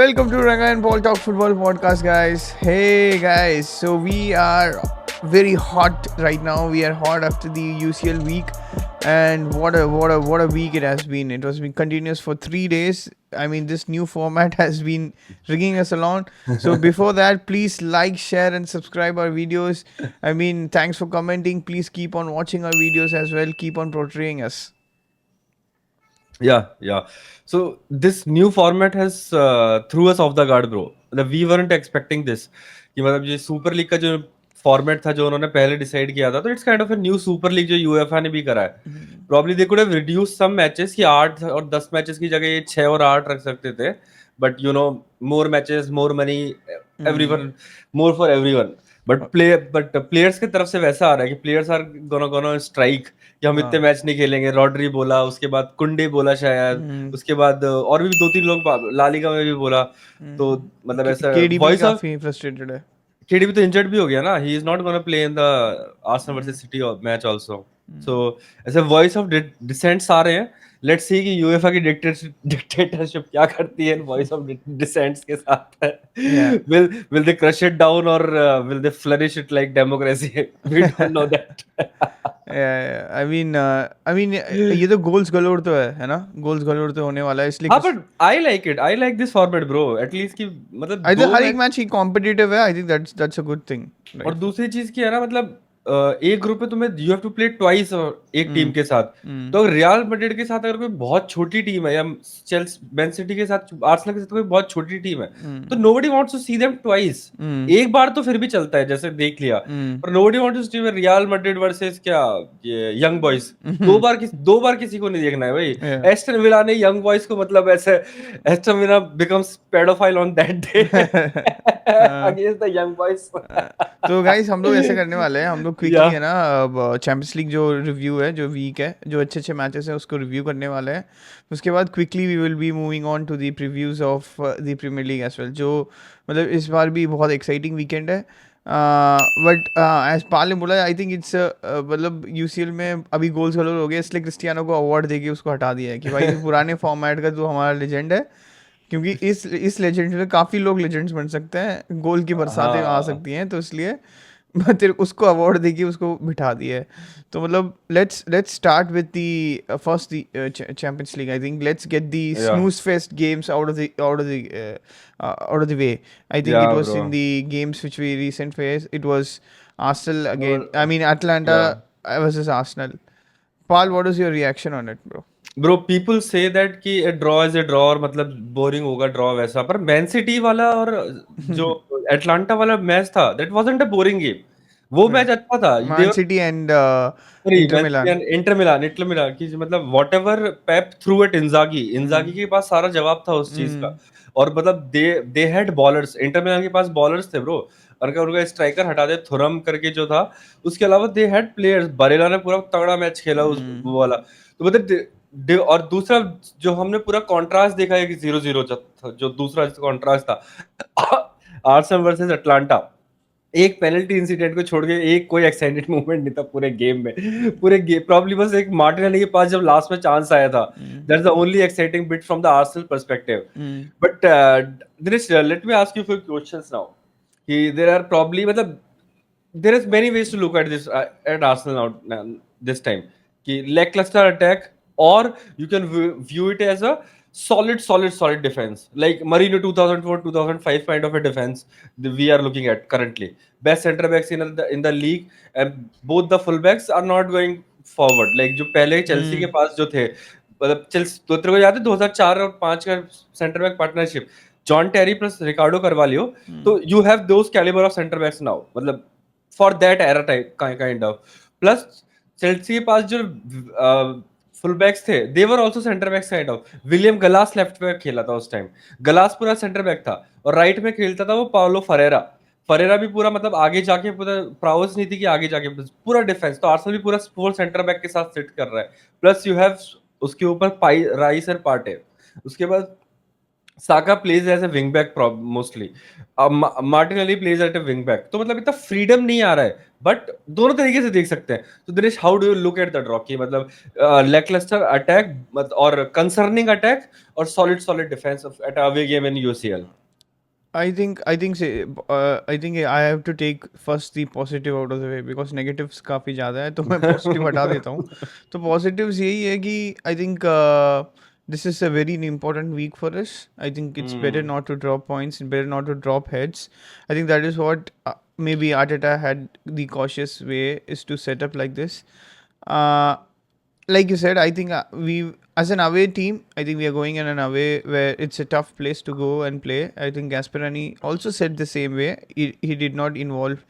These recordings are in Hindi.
Welcome to Ranga and Paul Talk Football Podcast, guys. Hey, guys. So we are very hot right now. We are hot after the UCL week, and what a week it has been. It was been continuous for 3 days. I mean, this new format has been ringing us along. So before that, please like, share, and subscribe our videos. I mean, thanks for commenting. Please keep on watching our videos as well. Keep on portraying us. Yeah. So this new format has threw us off the guard, bro. We weren't expecting this. कि मतलब ये सुपर लीग का जो फॉर्मेट था जो उन्होंने पहले डिसाइड किया था, तो it's kind of a new super league जो यूएफए ने भी करा है. Probably they could have reduce some matches कि 8 और 10 मैचेस की जगह ये 6 और 8 रख सकते थे. But more matches, more money, everyone, more for everyone. But players की तरफ से वैसा आ रहा है कि प्लेयर्स आर गोना स्ट्राइक कि हम इतने मैच नहीं खेलेंगे. रॉड्री बोला, उसके बाद कुंडे बोला शायद, उसके बाद और भी 2-3 लोग ला लीगा में भी बोला. तो मतलब ऐसा वॉइस ऑफ काफी फ्रस्ट्रेटेड है. केडी भी तो इंजर्ड भी हो गया ना. He is not gonna play in the Arsenal versus City match also. So ऐसे वॉइस ऑफ डिसेंट्स आ रहे हैं. लेट्स सी कि यूएफए की डिक्टेटरशिप क्या करती है वॉइस ऑफ डिसेंट्स के साथ. Will they crush it down और will they flourish it like democracy. We don't know that. I mean, ये तो गोल्स गलोर तो है ना. गोल्स गलोर तो होने वाला है, इसलिए हाँ, but I like it. I like this format bro. At least की मतलब आई थिंक हर एक मैच ही कॉम्पिटिटिव है. I think that's a good thing. और दूसरी चीज की है ना, मतलब एक ग्रुप में तुम्हें you have to play twice एक टीम के साथ. तो अगर रियल मैड्रिड के साथ अगर कोई बहुत छोटी टीम है, या चेल्सी, मैन सिटी के साथ, आर्सेनल के साथ कोई बहुत छोटी टीम है, तो nobody wants to see them twice. एक बार तो फिर भी चलता है, जैसे देख लिया. पर nobody wants to see Real Madrid versus क्या ये यंग बॉयज. दो बार किसी को नहीं देखना है भाई. एस्टन विला ने यंग बॉयज को मतलब ऐसे, Aston villa becomes paedophile on that day against the young boys. तो गाइस, हम लोग ऐसे करने वाले हैं. हम लोग क्विकली है ना, चैंपियंस लीग जो रिव्यू है, जो वीक है, जो अच्छे मैचेस हैं, उसको रिव्यू करने वाले हैं. उसके बाद quickly we will be moving on to the previews of the Premier League as well, जो मतलब इस बार भी बहुत एक्साइटिंग वीकेंड है. बट एज पाल ने बोला, आई थिंक इट्स मतलब यूसीएल में अभी गोल्स गलोर हो गया, इसलिए क्रिस्टियानो को अवार्ड देके उसको हटा दिया है कि भाई पुराने फॉर्मेट का तो हमारा लेजेंड है. क्योंकि इस लेजेंड में काफ़ी लोग लेजेंड्स बन सकते हैं, गोल की बरसातें आ सकती हैं, तो इसलिए तेरे उसको अवार्ड देके उसको बिठा दिया है. तो मतलब let's start with the first champions League. I think let's get the snooze fest games out of the way. I think it was in the games which we recent faced. It was Arsenal again. I mean Atlanta versus Arsenal. Paul, what is your reaction on it, bro? Bro, people say that कि A draw is A draw और मतलब बोरिंग होगा ड्रॉ वैसा. पर मैन सिटी वाला और जो एटलांटा वाला मैच था, that wasn't a boring game. वो मैच अच्छा था. Man City and Inter Milan. Inter Milan की मतलब व्हाटएवर पेप थ्रू एट इंजागी के पास सारा जवाब था उस चीज का. और मतलब they had bowlers. Inter Milan के पास बॉलर्स थे ब्रो. और अगर उनका स्ट्राइकर हटा दे, थुरम करके जो था, उसके अलावा दे हैड प्लेयर्स. बरेला ने पूरा तगड़ा मैच खेला उस वो वाला. तो मतलब और दूसरा जो हमने पूरा कॉन्ट्रास्ट देखा है कि 0-0 जो दूसरा कॉन्ट्रास्ट था आर्सेनल वर्सेस अटलांटा. एक पेनल्टी इंसिडेंट को छोड़ के एक कोई एक्साइटेड मूवमेंट नहीं था पूरे गेम में. प्रॉब्ली बस एक मार्टिनेली के पास जब लास्ट में चांस आया था, that's the only exciting bit from the Arsenal perspective. But Dinesh, let me ask you few questions now. कि देयर आर प्रॉब्ली मतलब there is many ways to look at this at Arsenal now this time. कि lackluster attack, or you can view it as a solid defense, like Mourinho 2004-2005 kind of a defense that we are looking at currently. Best center backs in the league, and both the full backs are not going forward. Like जो पहले चेल्सी के पास जो थे, मतलब चेल्सी तो तेरे को याद है 2004 और 5 का centre back partnership, John Terry plus Ricardo Carvalho. तो you have those calibre of centre backs now, मतलब for that era type kind of. Plus Chelsea के पास जो फुल बैक्स थे, they were also centre backs kind of. William Gallas left back खेला था उस टाइम. गलास पूरा सेंटर बैक था, और राइट में खेलता था वो पाउलो फरेरा भी पूरा मतलब आगे जाके पूरा प्राउस नहीं थी कि आगे जाके पूरा डिफेंस. तो आर्सेनल भी पूरा सेंटर बैक के साथ सिट कर रहा है. प्लस यू हैव उसके ऊपर राइस और पार्टे. उसके बाद Saka plays as a wing back mostly. Martinelli plays at a wing back. तो मतलब इतना फ्रीडम नहीं आ रहा है बट दोनों तरीके से देख सकते हैं। तो Dinesh, how do you look at the draw की मतलब लैकलस्टर अटैक और कंसर्निंग अटैक और solid solid defence at away game in UCL? I think I have to take first the positive out of the way because negatives काफ़ी ज़्यादा है, तो मैं positive हटा देता हूँ। तो positives यही है कि I think this is a very important week for us. I think it's better not to drop points, better not to drop heads. I think that is what maybe Arteta had the cautious way is to set up like this. Uh, like you said, I think we, as an away team, I think we are going in an away where it's a tough place to go and play. I think Gasperani also said the same way. He did not involve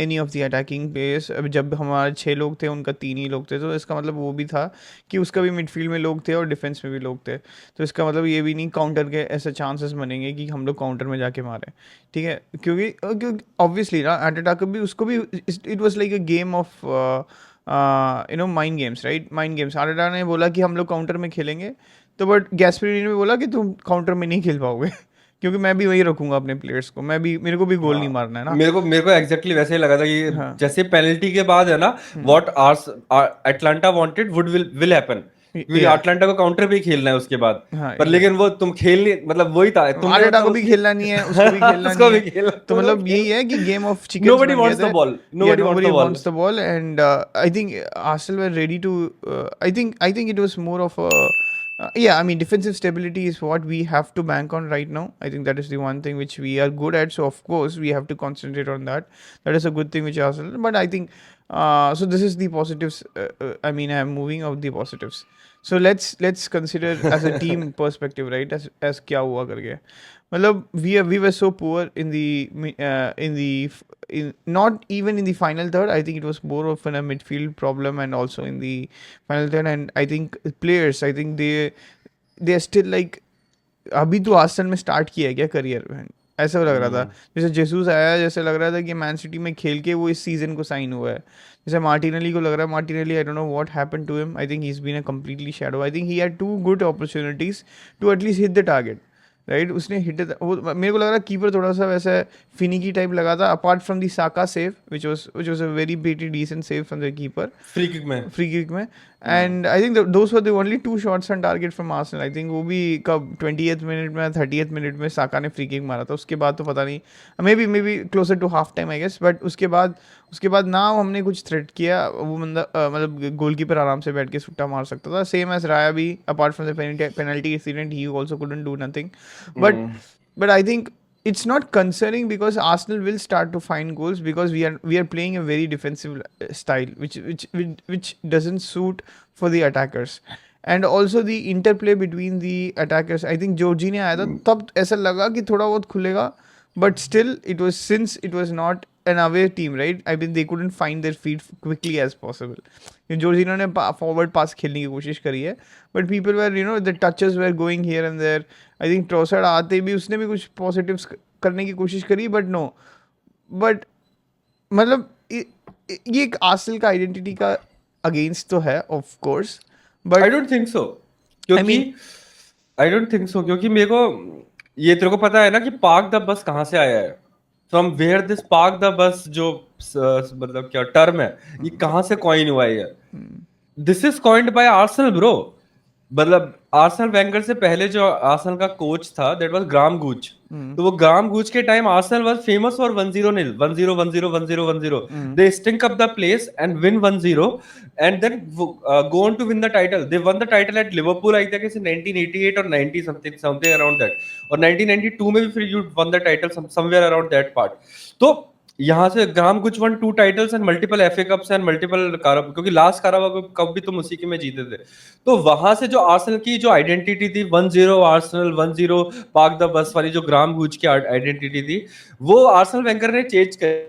any of the attacking players. अब जब हमारे 6 लोग थे उनका 3 ही लोग थे, तो इसका मतलब वो भी था कि उसका भी मिडफील्ड में लोग थे और डिफेंस में भी लोग थे। तो इसका मतलब ये भी नहीं काउंटर के ऐसे चांसेस बनेंगे कि हम लोग काउंटर में जाके मारें, ठीक है? क्योंकि ऑब्वियसली ना आर्टेटा को भी उसको भी it was like a game of mind games, right? Mind games. Arteta ने बोला कि हम लोग काउंटर में खेलेंगे, तो बट गैस्पेरिनी ने बोला कि तुम काउंटर में नहीं खेल पाओगे क्योंकि मैं भी वही रखूंगा अपने प्लेयर्स को, मेरे को भी गोल नहीं हाँ, मारना है ना। मेरे को एग्जैक्टली वैसे ही लगा था कि हाँ। जैसे पेनल्टी के बाद है ना, what as Atalanta wanted would will happen, क्योंकि या अटलांटा को काउंटर पे ही खेलना है उसके बाद। हाँ, पर लेकिन वो तुम खेल नहीं, मतलब वही था तुमने, आर्टेटा मतलब को भी उसकी खेलना नहीं है, उसको भी खेलना नहीं उसको भी है। खेलना, तो दोनों मतलब खेल। यही है कि गेम ऑफ चिकन्स नोबडी बन गए वांट्स द थे। बॉल, या nobody wants nobody the ball. wants the ball and I think Arsenal were ready to I think it was more of a yeah, I mean defensive stability is what we have to bank on right now. I think that is the one thing which we are good at, so of course we have to concentrate on that. That is a good thing which Arsenal, but I think so this is the positives. I mean I'm moving out the positives. So let's consider as a team perspective, right? As क्या हुआ करके, मतलब we were so poor in in not even in the final third. I think it was more of a midfield problem and also in the final third. And I think players, I think they are still like अभी तो आर्सेनल में स्टार्ट किया है क्या करियर में, ऐसा लग रहा था। जैसे जेसूस आया, जैसे लग रहा था कि मैन सिटी में खेल के वो इस सीजन को साइन हुआ है। जैसे मार्टिनेली को लग रहा है, Martinelli I don't know what happened to him, I think he is been a completely shadow. I think he had two good opportunities to at least hit the target, right? उसने हिट, वो मेरे को लग रहा कीपर थोड़ा सा वैसे फिनिकी टाइप लगा था, apart from the Saka save which was a very pretty decent save from the keeper free kick में। And I think those were the only 2 shots on target from Arsenal. I think वो भी कब 20th मिनट में 30th मिनट में साका ने फ्री किक मारा था। उसके बाद तो पता नहीं, maybe closer to half time I guess, but उसके बाद ना हमने कुछ थ्रेट किया। वो बंदा मतलब गोलकीपर आराम से बैठ के सुट्टा मार सकता था, सेम एज राया भी, apart from the penalty incident he also couldn't do nothing. But I think it's not concerning because Arsenal will start to find goals because we are playing a very defensive style which doesn't suit for the attackers, and also the interplay between the attackers. I think Georgie ने आया था तब ऐसा लगा कि थोड़ा बहुत खुलेगा, but still it was, since it was not an away team, right? I mean they couldn't find their feet quickly as possible. जोर्जिनो ने फॉरवर्ड पास खेलने की कोशिश करी है, but people were the touches were going here and there. I think Trossard आते भी उसने भी कुछ पॉजिटिव्स करने की कोशिश करी, बट नो, बट मतलब ये एक आर्सेनल का आइडेंटिटी का अगेंस्ट तो है of course, I but don't think so, I क्योंकि mean I don't think so क्योंकि मेरे को ये तेरे को पता है ना कि पार्क द बस कहाँ से आया है, from where this park the bus जो मतलब क्या टर्म है, ये कहाँ से कॉइन हुआ है? This is coined bye Arsenal bro. मतलब आर्सेनल वेंगर से पहले जो आर्सेनल का कोच था दैट वाज ग्राम गूच। तो वो ग्राम गूच के time Arsenal was famous for 1-0-0 1-0 1-0 1-0 1-0। They stink up the place and win 1-0 and then go on to win the title. They won the title at Liverpool I think is 1988 और 90 समथिंग अराउंड दैट, और 1992 में भी फिर you one the title somewhere around that part. तो यहाँ से ग्राम कुछ one 2 titles and multiple FA cups and multiple क्योंकि लास्ट काराबाओ कप भी तुम उसी के में जीते थे। तो वहां से जो आर्सेनल की जो आइडेंटिटी थी 1-0 आर्सेनल 1-0 पार्क द बस वाली जो ग्राम गुज की आइडेंटिटी थी, वो आर्सेनल वेंगर ने चेंज कर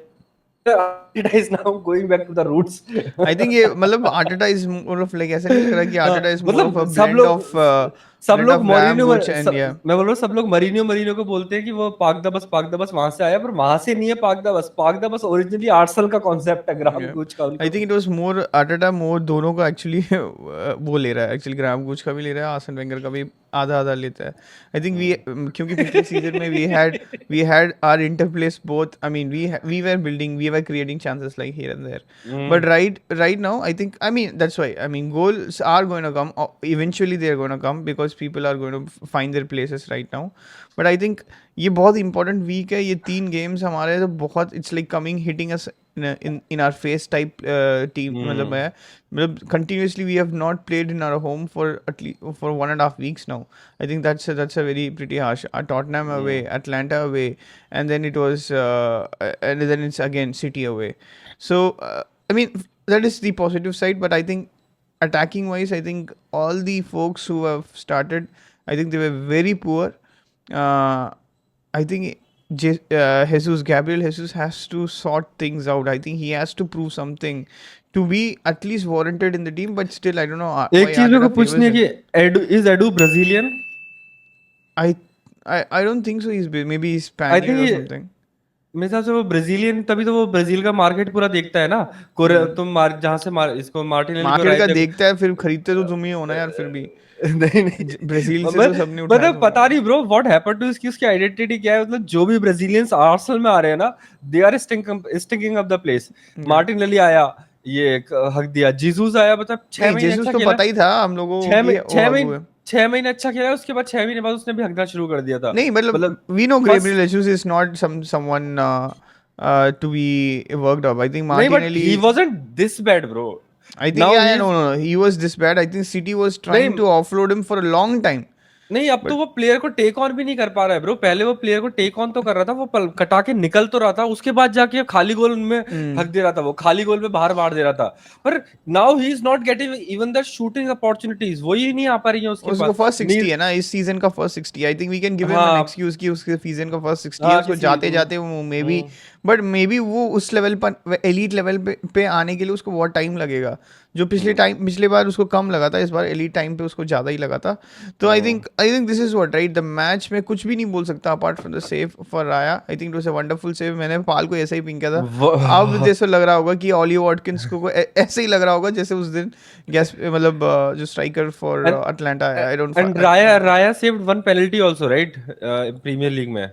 Arteta is now going back to the roots। I think ये मतलब Arteta is more of like, ऐसा नहीं लग रहा कि Arteta is more of a मतलब सब लोग ग्राहम मरीनो गुच एंड या मैं बोल रहा हूँ सब लोग मरीनो को बोलते हैं कि वो पाक द बस वहां से आया, पर वहां से नहीं है। पाक द बस ओरिजिनली आर्सेनल का कॉन्सेप्ट है ग्राम गुच का आई उनका। Think it was more Arteta more दोनों का एक्चुअली वो ले रहा है, एक्चुअली ग्राहम गुच का भी ले रहा है, आर्सेनल वेंगर का भी आधा आधा लेता है. I think we क्योंकि पिछले सीजन में we had our interplays both. I mean we were building, we were creating chances like here and there. But hmm, right now, I think, I mean, that's why, I mean, goals are going to come. Eventually they are going to come because people are going to find their places right now. But I think ये बहुत इंपॉर्टेंट वीक है. ये 3 games हमारे तो बहुत, it's like coming hitting us in our face type team. मतलब हम्म, है, मतलब continuously we have not played in our home for at least for 1.5 weeks now. I think that's a very pretty harsh. Tottenham away, hmm, Atlanta away, and then it was and then it's again City away. So I mean, that is the positive side. But I think attacking wise, I think all the folks who have started, I think they were very poor. uh, I think Gabriel Jesus has to sort things out. I think he has to prove something to be at least warranted in the team. But still, I don't know एक why चीज मेरे को Arteta पूछनी favors है him. कि edu Brazilian? I I don't think so. Maybe he's I Spaniard think or ये something. मेरे हिसाब से वो ब्राजीलियन, तभी तो वो ब्राजील का मार्केट पूरा देखता है ना। Hmm. तुम जहाँ से इसको मार्टिनेली को मार्केट का राइट। देखता है, फिर खरीदते तो तुम ही हो ना यार, फिर भी. नहीं नहीं, ब्राजील से तो सबने उठाया मतलब तुम्हारा. पता नहीं ब्रो व्हाट हैपेंड टू इसकी, उसकी आइडेंटिटी क्या है। मतलब जो भी ब्राजीलियंस आर्सेनल में आ रहे हैं ना, they are stinking up the place. Yeah. Martinelli आया, ये हक दिया। जीसस आया, मतलब 6 महीने जेसुस अच्छा तो खेला। पता ही था हम लोगों को छह कि महीने वो छह अगुआ महीने है. 6 महीने अच्छा खेला, उसके बाद 6 महीने बाद उसने भी हकना शुरू कर दिया था। नहीं मतलब, मतलब we know first, Gabriel Jesus is not someone to be worked up. I think नहीं but Martinelli. He wasn't this bad bro. I think, now yeah, he yeah, no, is, no, no. He was this bad. I think City was trying नहीं to offload him for a long time. नहीं, अब तो But वो प्लेयर को टेक ऑन भी नहीं कर पा रहा है ब्रो। पहले वो प्लेयर को टेक ऑन तो कर रहा था, वो कटा के निकल तो रहा था, उसके बाद जाके खाली गोल उनमें हक mm, दे रहा था, वो खाली गोल पे बाहर मार दे रहा था। पर now he is not getting even the shooting opportunities, वही नहीं आ पा रही है उसके उसको पास। फर्स्ट नी 60 है ना इस सीजन का, first 60. I think we can give him an हाँ एक्सक्यूज कि उसके सीजन का फर्स्ट 60 है, हाँ उसको किसी जाते जाते वो may be. But may be वो उस लेवल पर, एलीट लेवल पे आने के लिए उसको बहुत टाइम लगेगा. जो पिछले बार उसको कम लगा था, इस बार एलीट टाइम पे उसको ज़्यादा ही लगा था. तो I think this is what, right, the match में कुछ भी नहीं बोल सकता apart from the save for Raya. I think it was a wonderful save. मैंने पाल को ऐसा ही पिंक किया था. अब जैसे लग रहा होगा कि ऑली वॉटकिंस को ऐसे ही लग रहा होगा जैसे उस दिन गैस, मतलब जो स्ट्राइकर फॉर एंड अटलांटा है. I don't. And Raya Raya saved one penalty also right, Premier League में।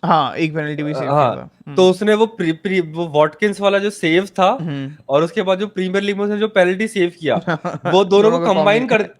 हाँ, एक पेनल्टी भी सेव किया हाँ, था. तो उसने वो वॉटकिंस वाला जो सेव था, हम्म. और उसके बाद जो प्रीमियर लीग में उसने जो पेनल्टी सेव किया, वो दोनों को दोनों का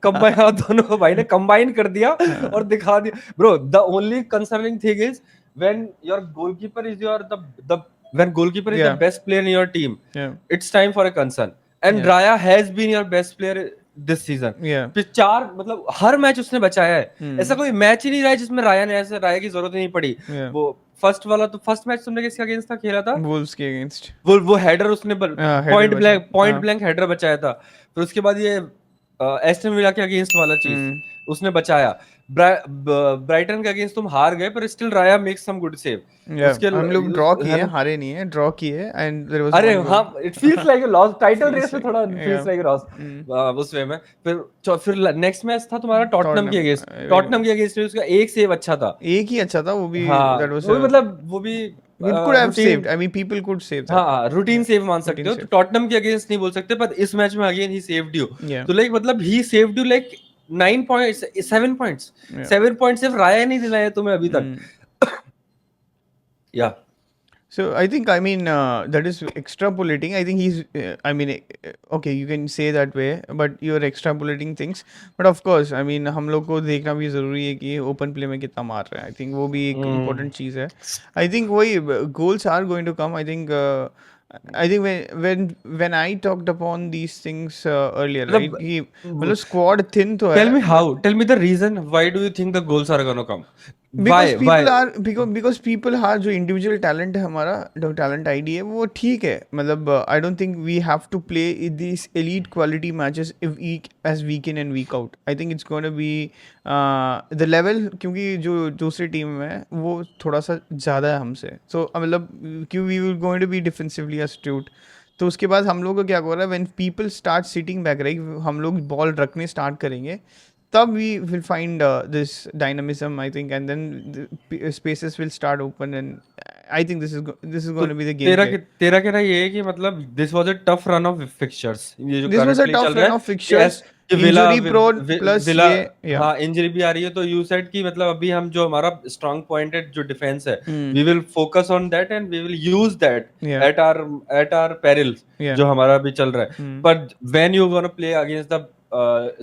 कंबाइन हाँ, दोनों को भाई ने कंबाइन कर दिया और हाँ. दिखा दिया। Bro the only concerning thing is when your goalkeeper is your the when goalkeeper is the Yeah, best player in your team, yeah, it's time for a concern. And yeah, Raya has been your best player this season. yeah. फिर चार, मतलब हर मैच उसने बचाया है। ऐसा Hmm. कोई मैच ही नहीं रहा है जिसमें राया ने, ऐसे राया की जरूरत ही नहीं पड़ी। Yeah. वो फर्स्ट मैच तुमने किसके अगेंस्ट था खेला था? Wolves के against. वो हेडर उसने Header बचा. पॉइंट हाँ. ब्लैंक हेडर बचाया था। फिर उसके बाद ये एस्टन विला के अगेंस्ट वाला चीज Hmm. उसने बचाया। ब्राइटन के अगेंस्ट तुम हार गए, पर still Raya make some good save. Yeah. उसके हम लोग ड्रॉ है किए, ना? हारे नहीं है, ड्रॉ किए, and there was अरे one हाँ, goal. It feels like a loss, title Feels race में like, थोड़ा yeah. Feels like loss Hmm. उस वे में। फिर नेक्स्ट मैच था तुम्हारा टॉटनम के Tottenham. अगेंस्ट। टॉटनम के अगेंस्ट उसका एक सेव अच्छा था। एक ही अच्छा था वो भी. That हाँ, was वो भी a. मतलब वो भी It could have routine, saved. I mean, people could save that. हाँ रूटीन Yeah. सेव मान सकते Routine हो। तो save. टॉटनम के अगेंस्ट नहीं बोल सकते, पर इस मैच में again he saved you. Yeah. तो लाइक मतलब he saved you like 9 points, 7 points. Yeah. 7 points सिर्फ राया नहीं दिलाया तुम्हें अभी तक। Mm. या So I think, I mean, that is extrapolating. I think he's I mean, okay, you can say that way, but you're extrapolating things. But of course, I mean, हम लोग को देखना भी ज़रूरी है कि ओपन प्ले में कितना मार रहा है. I think वो भी एक important चीज़ है. I think वही goals are going to come. I think when I talked upon these things earlier, right, कि मतलब मतलब squad thin तो टेल है, me but how, tell me the reason why do you think the goals are gonna come? Because why? People are because people are जो इंडिविजुअल टैलेंट है हमारा, जो टैलेंट आईडी है वो ठीक है. मतलब I don't think we have to play this elite quality matches as week in and week out. I think it's gonna be the level, क्योंकि जो दूसरी टीम में है वो थोड़ा सा ज़्यादा है हमसे. सो मतलब क्यों we will going to be defensively astute. तो उसके बाद हम लोग को क्या हो रहा है, when people start sitting back, right, हम लोग बॉल रखने स्टार्ट करेंगे, तब we will find this dynamism, I think, and then the spaces will start open, and I think this is तो going to be the gameplay. तेरा कहना ये है कि मतलब this was a tough run of fixtures, ये जो This was a करंटली चल tough रहा run है of कि fixtures. कि Villa injury prone plus Villa ये या हाँ इंजरी भी आ रही है, तो यू सेड कि मतलब अभी हम जो हमारा स्ट्रांग पॉइंट है जो डिफेंस है, we will focus on that and we will use that या एट आवर पेरिल, या जो हमारा अभी चल रहा है। पर when you gonna play against the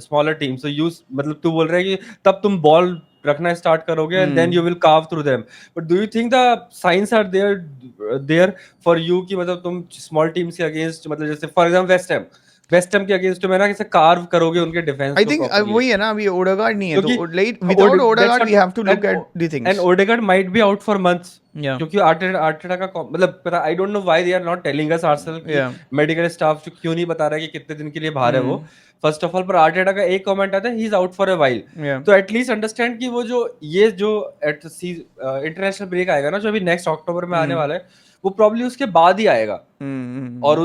smaller team, so use मतलब तू बोल रहा है कि तब तुम बॉल रखना स्टार्ट करोगे and then you will carve through them. But do you think the science are there for you कि मतलब तुम स्मॉल टीम्स के अगेंस्ट, मतलब जैसे फॉर एग्जांपल वेस्ट हैम के अगेंस्ट में ना कैसे कार्व करोगे उनके डिफेंस आई को थिंक प्रॉपर्ली, वही है ना, अभी ओडेगार्ड नहीं है क्योंकि तो like without that's Odegaard we have to what look at the end things Odegaard might be out for months, या क्योंकि आर्टेटा का मतलब पता, I don't know why they are not telling us Arsenal की या मेडिकल स्टाफ क्यों नहीं बता रहा है कि कितने दिन के लिए बाहर है वो। फर्स्ट ऑफ ऑल, पर आर्टेटा का एक कमेंट आता है he is out for a while, या तो एटलीस्ट अंडरस्टैंड कि वो जो ये जो इंटरनेशनल ब्रेक आएगा ना, जो अभी नेक्स्ट अक्टूबर में आने वाला है, वो प्रॉब्ली उसके बाद ही आएगा। और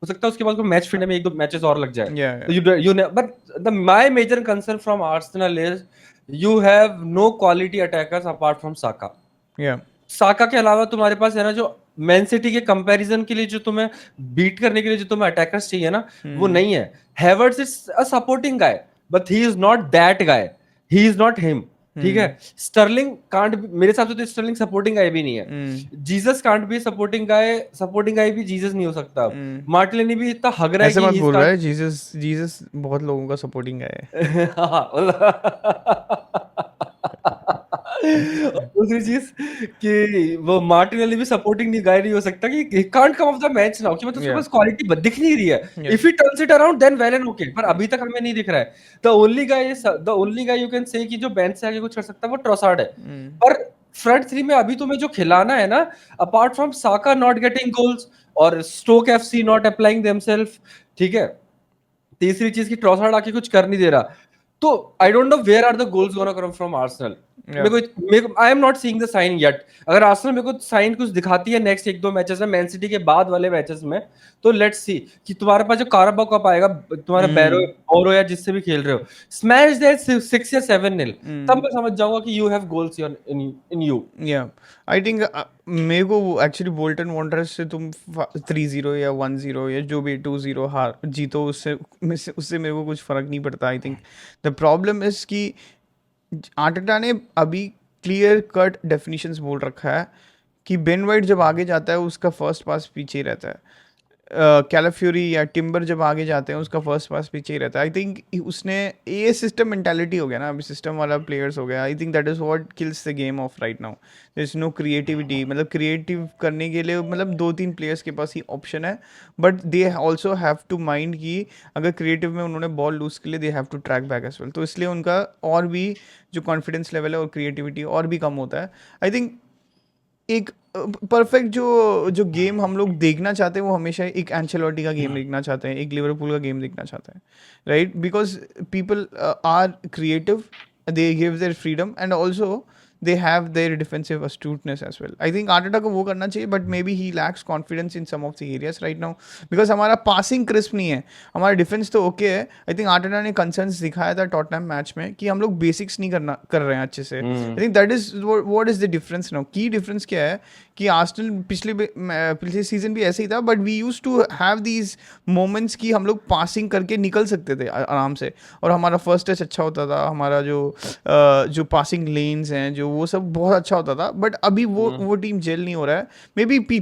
हो सकता है उसके बाद मैच फिरने में एक दो मैचेस और लग जाए। या तो you but the my major concern from Arsenal is you have no quality attackers apart from Saka. या साका के अलावा तुम्हारे पास है ना, जो मैन सिटी के कंपैरिजन के लिए जो तुम्हें बीट करने के लिए जो तुम्हें अटैकर्स चाहिए ना, वो नहीं है। Havertz is a supporting guy, but he is not that guy, he is not him, ठीक है। स्टर्लिंग कांट, मेरे हिसाब से तो स्टर्लिंग सपोर्टिंग गाय भी नहीं है। जीसस कांट भी सपोर्टिंग गाय भी जीसस नहीं हो सकता। मार्टिनेली भी इतना हग रहा है ऐसे कि मत ही बोल रहा कांट। है, जीसस जीसस बहुत लोगों का सपोर्टिंग है और दूसरी चीज कि वो मार्टिनेली भी सपोर्टिंग नहीं गाय नहीं हो सकता कि can't come of the match now, कि मतलब उसके या पास क्वालिटी दिख नहीं रही है। या if he turns it around then well and okay, पर अभी तक हमें नहीं दिख रहा है। The only guy you can say कि जो बेंच से आगे कुछ कर सकता है वो ट्रोसार्ड है। पर फ्रंट थ्री में अभी तुम्हें जो खिलाना है ना, apart from Saka not getting goals और Stoke FC not applying themselves, ठीक है, तीसरी चीज की ट्रोसार्ड आके कुछ कर नहीं दे रहा, तो I don't know where are the goals gonna come from Arsenal. या मेरे को I am not seeing the sign yet. अगर आर्सेनल मेरे को साइन कुछ दिखाती है नेक्स्ट एक दो मैचेस में, मैन सिटी के बाद वाले मैचेस में, तो लेट्स सी कि तुम्हारे पास जो काराबाओ कप आएगा, तुम्हारा बोरो या जिससे भी खेल रहे हो, स्मैश दैट 6 या 7-0, तब मैं समझ जाऊंगा कि you have goals in you. या आई थिंक मेरे को एक्चुअली बोल्टन वॉन्डरर्स से तुम 3-0 या 1-0 या जो भी 2-0 हार जीतो, उससे मेरे को कुछ फ़र्क नहीं पड़ता। I think the problem is कि आर्टेटा ने अभी क्लियर कट डेफिनेशंस बोल रखा है कि बेन वाइट जब आगे जाता है उसका फर्स्ट पास पीछे ही रहता है, कैलाफ्यूरी या टिम्बर जब आगे जाते हैं उसका फर्स्ट पास पीछे ही रहता है। आई थिंक उसने ये सिस्टम मेंटालिटी हो गया ना, अभी सिस्टम वाला प्लेयर्स हो गया। I think that is what kills the game of right now. There is no creativity, मतलब क्रिएटिव करने के लिए मतलब 2-3 प्लेयर्स के पास ही ऑप्शन है, but they also have to mind कि अगर क्रिएटिव में उन्होंने बॉल लूज़ के लिए they have to track back as well, तो इसलिए उनका और भी जो कॉन्फिडेंस लेवल है और क्रिएटिविटी और भी कम होता है। आई थिंक एक परफेक्ट जो जो गेम हम लोग देखना चाहते हैं वो हमेशा एक एंचेलोटी का गेम देखना चाहते हैं, एक लिवरपूल का गेम देखना चाहते हैं, right? Because people are creative, they give their freedom and also they have their defensive astuteness as well. I think Arteta को वो करना चाहिए, but maybe he lacks confidence in some of the areas right now, because हमारा पासिंग क्रिस्प नहीं है, हमारा डिफेंस तो ओके है। आई थिंक आर्टेटा ने कंसर्न्स दिखाया था टॉटनहम मैच में कि हम लोग बेसिक्स नहीं कर रहे हैं अच्छे से। आई think that is what is the difference now. की डिफरेंस क्या है कि आर्सेनल पिछले सीजन भी ऐसे ही था, but we use to have these moments कि हम लोग पासिंग करके निकल सकते थे आराम से, और हमारा फर्स्ट टच अच्छा होता था, हमारा जो पासिंग लेन्स हैं जो वो सब बहुत अच्छा होता था। बट अभी वो टीम जेल नहीं हो रहा है। Maybe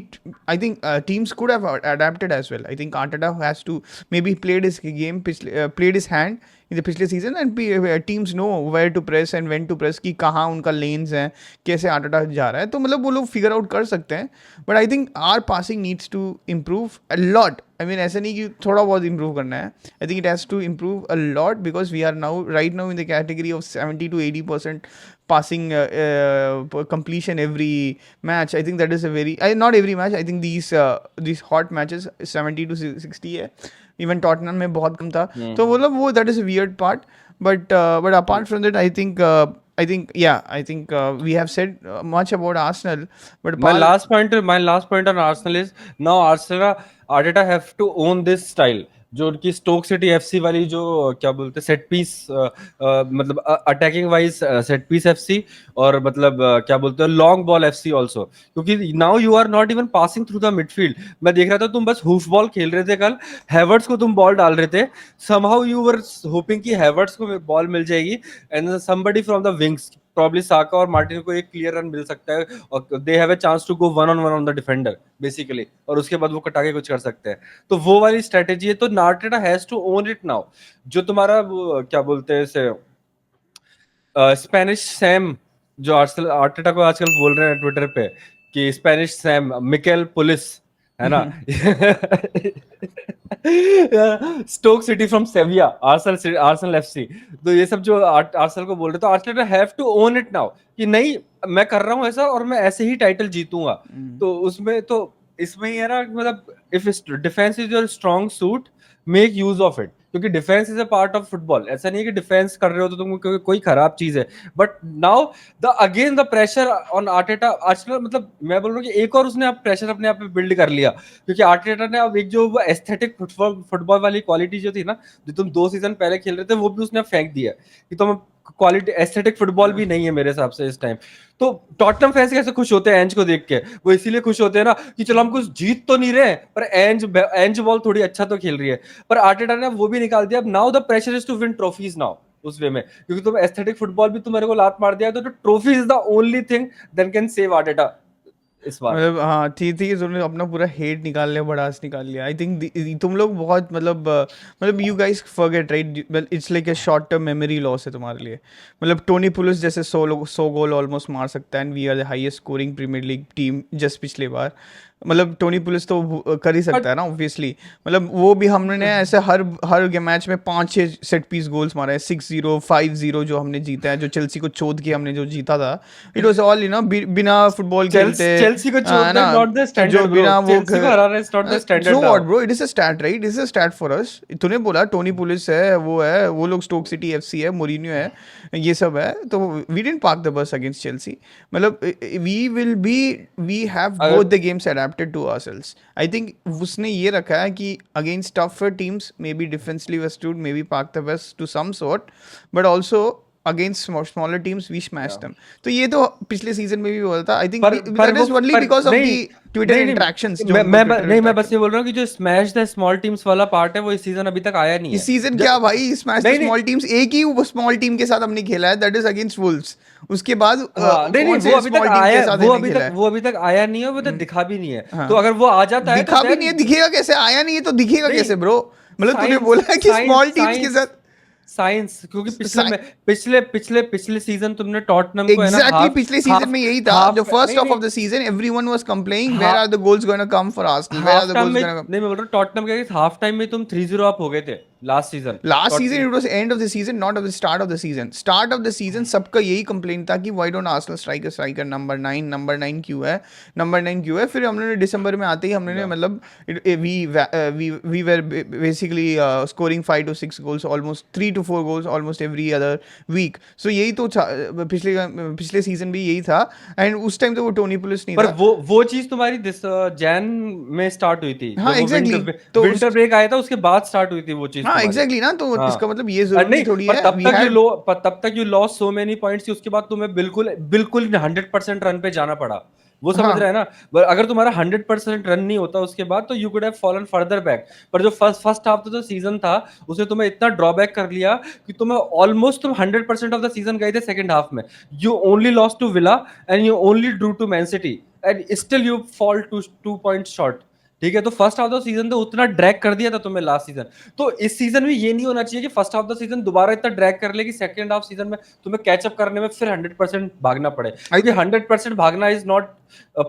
I think teams could have adapted as well. I think Arteta has to maybe played his game, played his hand in the पिछले season, and teams know where to press and when to press, कि कहाँ उनका लेन्स हैं, कैसे आर्टेटा जा रहा है, तो मतलब वो लोग फिगर आउट कर सकते हैं। But I think our passing needs to improve a lot. I mean ऐसा नहीं कि थोड़ा बहुत इम्प्रूव करना है, I think it has to improve a lot, because we are now right now in the category of 70 to 80% passing completion every match. I think that is a very not every match. I think these hot matches 70 to 60 है, इवन टॉटनहम में बहुत कम था, तो मतलब वो that is a weird part. But apart from that I think we have said much about Arsenal, but My last point on Arsenal is now Arteta have to own this style. जो उनकी स्टोक सिटी एफसी वाली जो क्या बोलते हैं सेट पीस, मतलब attacking wise set piece FC, और मतलब क्या बोलते हैं लॉन्ग बॉल एफसी आल्सो, क्योंकि now you are not even passing through the midfield. मैं देख रहा था तुम बस हुफ बॉल खेल रहे थे कल, हैवर्ट्स को तुम बॉल डाल रहे थे, समहाउ यू वर होपिंग कि हैवर्ट्स को बॉल मिल जाएगी and somebody from the wings, probably Saka और मार्टिन को एक क्लियर रन मिल सकता है और they have a chance to go one on the defender basically, और उसके बाद वो कटा के कुछ कर सकते हैं। तो वो वाली स्ट्रेटेजी है, तो Arteta has to own it now. जो तुम्हारा वो क्या बोलते हैं इसे स्पेनिश सैम, जो आर्सेनल आर्टेटा को आजकल बोल रहे हैं ट्विटर पे कि स्पेनिश सैम मिकेल पुलिस, है ना? Stoke City from Sevilla, Arsenal Arsenal FC. तो ये सब जो आर्सेनल को बोल रहे, तो Arsenal have to own it now कि नहीं, मैं कर रहा हूँ ऐसा और मैं ऐसे ही टाइटल जीतूंगा। तो उसमें तो इसमें ही है ना, मतलब if defence is your strong suit, make use of it, क्योंकि defence is a part of football. ऐसा नहीं है कि डिफेंस कर रहे हो तो तुम कोई खराब चीज है, but now the again the pressure on Arteta आजकल, मतलब मैं बोल रहा हूँ कि एक और उसने अब प्रेशर अपने आप पे बिल्ड कर लिया, क्योंकि आर्टेटा ने अब एक जो एस्थेटिक फुटबॉल वाली क्वालिटी जो थी ना, जो तुम 2 सीजन पहले खेल रहे थे, वो भी उसने फेंक दिया कि तुम क्वालिटी एस्थेटिक फुटबॉल भी नहीं है मेरे हिसाब से इस टाइम। तो टॉटनहम फैंस कैसे खुश होते हैं एंज को देख के? वो इसीलिए खुश होते हैं ना कि चलो हम कुछ जीत तो नहीं रहे, पर एंज बॉल थोड़ी अच्छा तो खेल रही है। पर आर्टेटा ने वो भी निकाल दिया, अब now the pressure is to win trophies now, उस वे में, क्योंकि तुम एस्थेटिक फुटबॉल भी तुम्हारे को लात मार दिया, तो trophy is the only thing that can save Arteta इस बार। मतलब हाँ ठीक है, तुमने अपना पूरा हेट निकाल लिया, भड़ास निकाल लिया। आई थिंक तुम लोग बहुत मतलब you guys forget right, well it's like a short term memory loss है तुम्हारे लिए। मतलब टोनी पुलिस जैसे 100 गोल ऑलमोस्ट मार सकता है, and we are the highest scoring Premier League team just पिछले बार। मतलब टोनी पुलिस तो कर ही सकता है ना ऑब्वियसली। मतलब वो भी हमने ऐसे हर हर मैच में 5-6 सेट पीस गोल्स मारा है, 6-0 5-0 जो हमने जीता है, जो चेल्सी को चोद के हमने जो जीता था, इट वाज ऑल बिना फुटबॉल खेलते, चेल्सी को है छोड़ना ना? इज नॉट द जो स्टैंडर्ड ब्रो, बिना वो चेल्सी को हराना is not the so standard what now. Bro, it is a stat right, it is a stat for us. तूने बोला टोनी पुलिस है, वो लोग स्टोक सिटी एफसी है, मोरिनियो है, ये सब है, तो we didn't park the bus against Chelsea. मतलब वी हैव बोथ अगर the games adapted to ourselves. I think उसने ये रखा है कि against tougher teams maybe defensively wasted, maybe park the bus to some sort, but also against smaller teams we smash them. तो ये तो पिछले सीजन में भी हुआ था। आई थिंक पर दैट वो इज ओनली पर बिकॉज ऑफ द नहीं, ट्विटर नहीं नहीं इंटरेक्शंस जो हमको ट्विटर नहीं, मैं बस इंटरेक्शन। ये बोल रहा हूँ कि जो स्मैश द स्मॉल टीम्स वाला पार्ट है वो इस सीजन अभी तक आया नहीं इस है। सीजन क्या जब भाई, स्मैश द नहीं नहीं स्मॉल टीम्स एक ही वो स्मॉल टीम के साथ हमने खेला है, दैट इज अगेंस्ट वुल्व्स। उसके बाद हाँ, नहीं नहीं, कौन से स्मॉल टीम के साथ हमने खेला है? वो अभी तक आया नहीं है, वो तो दिखा भी नहीं है। तो हाँ, अगर वो आ जाता है तो दिखा भी नहीं देन है, दिखेगा कैसे? आया नहीं है तो दिखेगा नहीं, कैसे ब्रो? मतलब तूने साइंस बोला है कि साइंस स्मॉल टीम्स के साइंस साथ साइंस, क्योंकि पिछले सीजन तुमने टॉटनम को है ना एग्जैक्टली हाफ पिछले सीजन हाफ में यही था, जो हाफ फर्स्ट नहीं हाफ नहीं of the season everyone was complaining where are हा, the goals gonna come for Arsenal, where are half the time goals में गोना कम। नहीं, मैं बोल रहा हूँ टॉटनम के हाफ टाइम में तुम 3-0 अप हो गए थे last season. Last season it was end of the season, not of the start of the season. Start of the season सबका यही कंप्लेंट था कि why don't Arsenal striker striker number 9 क्यों है, नंबर 9 क्यों है? फिर हमने दिसंबर में आते ही हमने मतलब we were basically scoring 5 to 6 goals, almost 3 to 4 goals almost every other week. So यही तो पिछले पिछले सीजन भी यही था, एंड उस टाइम तो वो टोनी पुलिस नहीं पर था। वो चीज तुम्हारी दिस जैन में स्टार्ट हुई थी, हाँ जब वो एग्जैक्टली तो विंटर ब्रेक आया था उसके बाद स्टार्ट हुई थी वो चीज हाँ तुम्हारी। एग्जैक्टली ना, तो हाँ, इसका मतलब ये जरूरी नहीं, थोड़ी पर है वी हैड। तब तक you lost so many points, उसके बाद तुम्हें बिल्कुल बिल्कुल 100% रन पे जाना पड़ा। वो समझ रहे हाँ हैं ना? अगर तुम्हारा 100% रन नहीं होता उसके बाद, तो you could have fallen further back. पर जो फर्स्ट हाफ जो सीजन था, उसने तुम्हें इतना ड्रॉबैक कर लिया कि तुम्हें ऑलमोस्ट तुम 100% ऑफ द सीजन गए थे सेकंड हाफ में। You only lost to Villa and you only drew to Man City and still you fall to 2 point short. ठीक है, तो फर्स्ट हाफ द सीजन तो उतना ड्रैग कर दिया था तुम्हें लास्ट सीजन। तो इस सीजन में ये नहीं होना चाहिए कि फर्स्ट हाफ द सीजन दोबारा इतना ड्रैग कर ले कि सेकंड हाफ सीजन में तुम्हें कैचअप करने में फिर 100% भागना पड़े, आई क्योंकि 100% भागना is not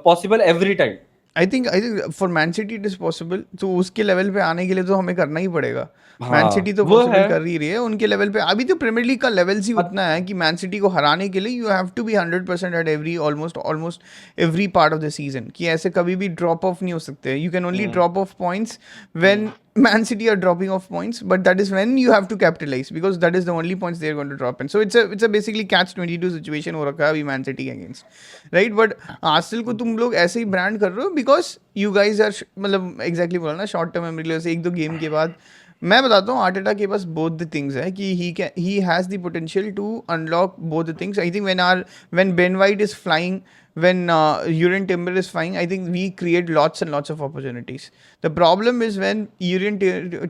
possible every time. I think for man city it is possible, तो उसके लेवल पे आने के लिए तो हमें करना ही पड़ेगा। मैन सिटी हाँ, तो वो पॉसिबल है। कर ही रही है उनके लेवल पे। अभी तो प्रीमियर लीग का लेवल ही उतना है कि मैन सिटी को हराने के लिए you have to be 100% at every almost every part of the season, कि ऐसे कभी भी ड्रॉप ऑफ नहीं हो सकते। You can only drop off points when Man City are dropping off points, but that is when you have to capitalize, because that is the only points they are going to drop in. So it's a basically catch-22 situation हो रखा है अभी Man City के against, right? But Arsenal को तुम लोग ऐसे ही ब्रांड कर रहे हो because you guys are मतलब exactly बोला ना, short term memory loss, एक दो गेम के बाद मैं बताता हूँ आर्टेटा के पास बोथ द थिंग्स है कि he has the potential to unlock both the things. I think when Ben White is flying, when Urian Timber is flying, I think we create lots and lots of opportunities. The problem is when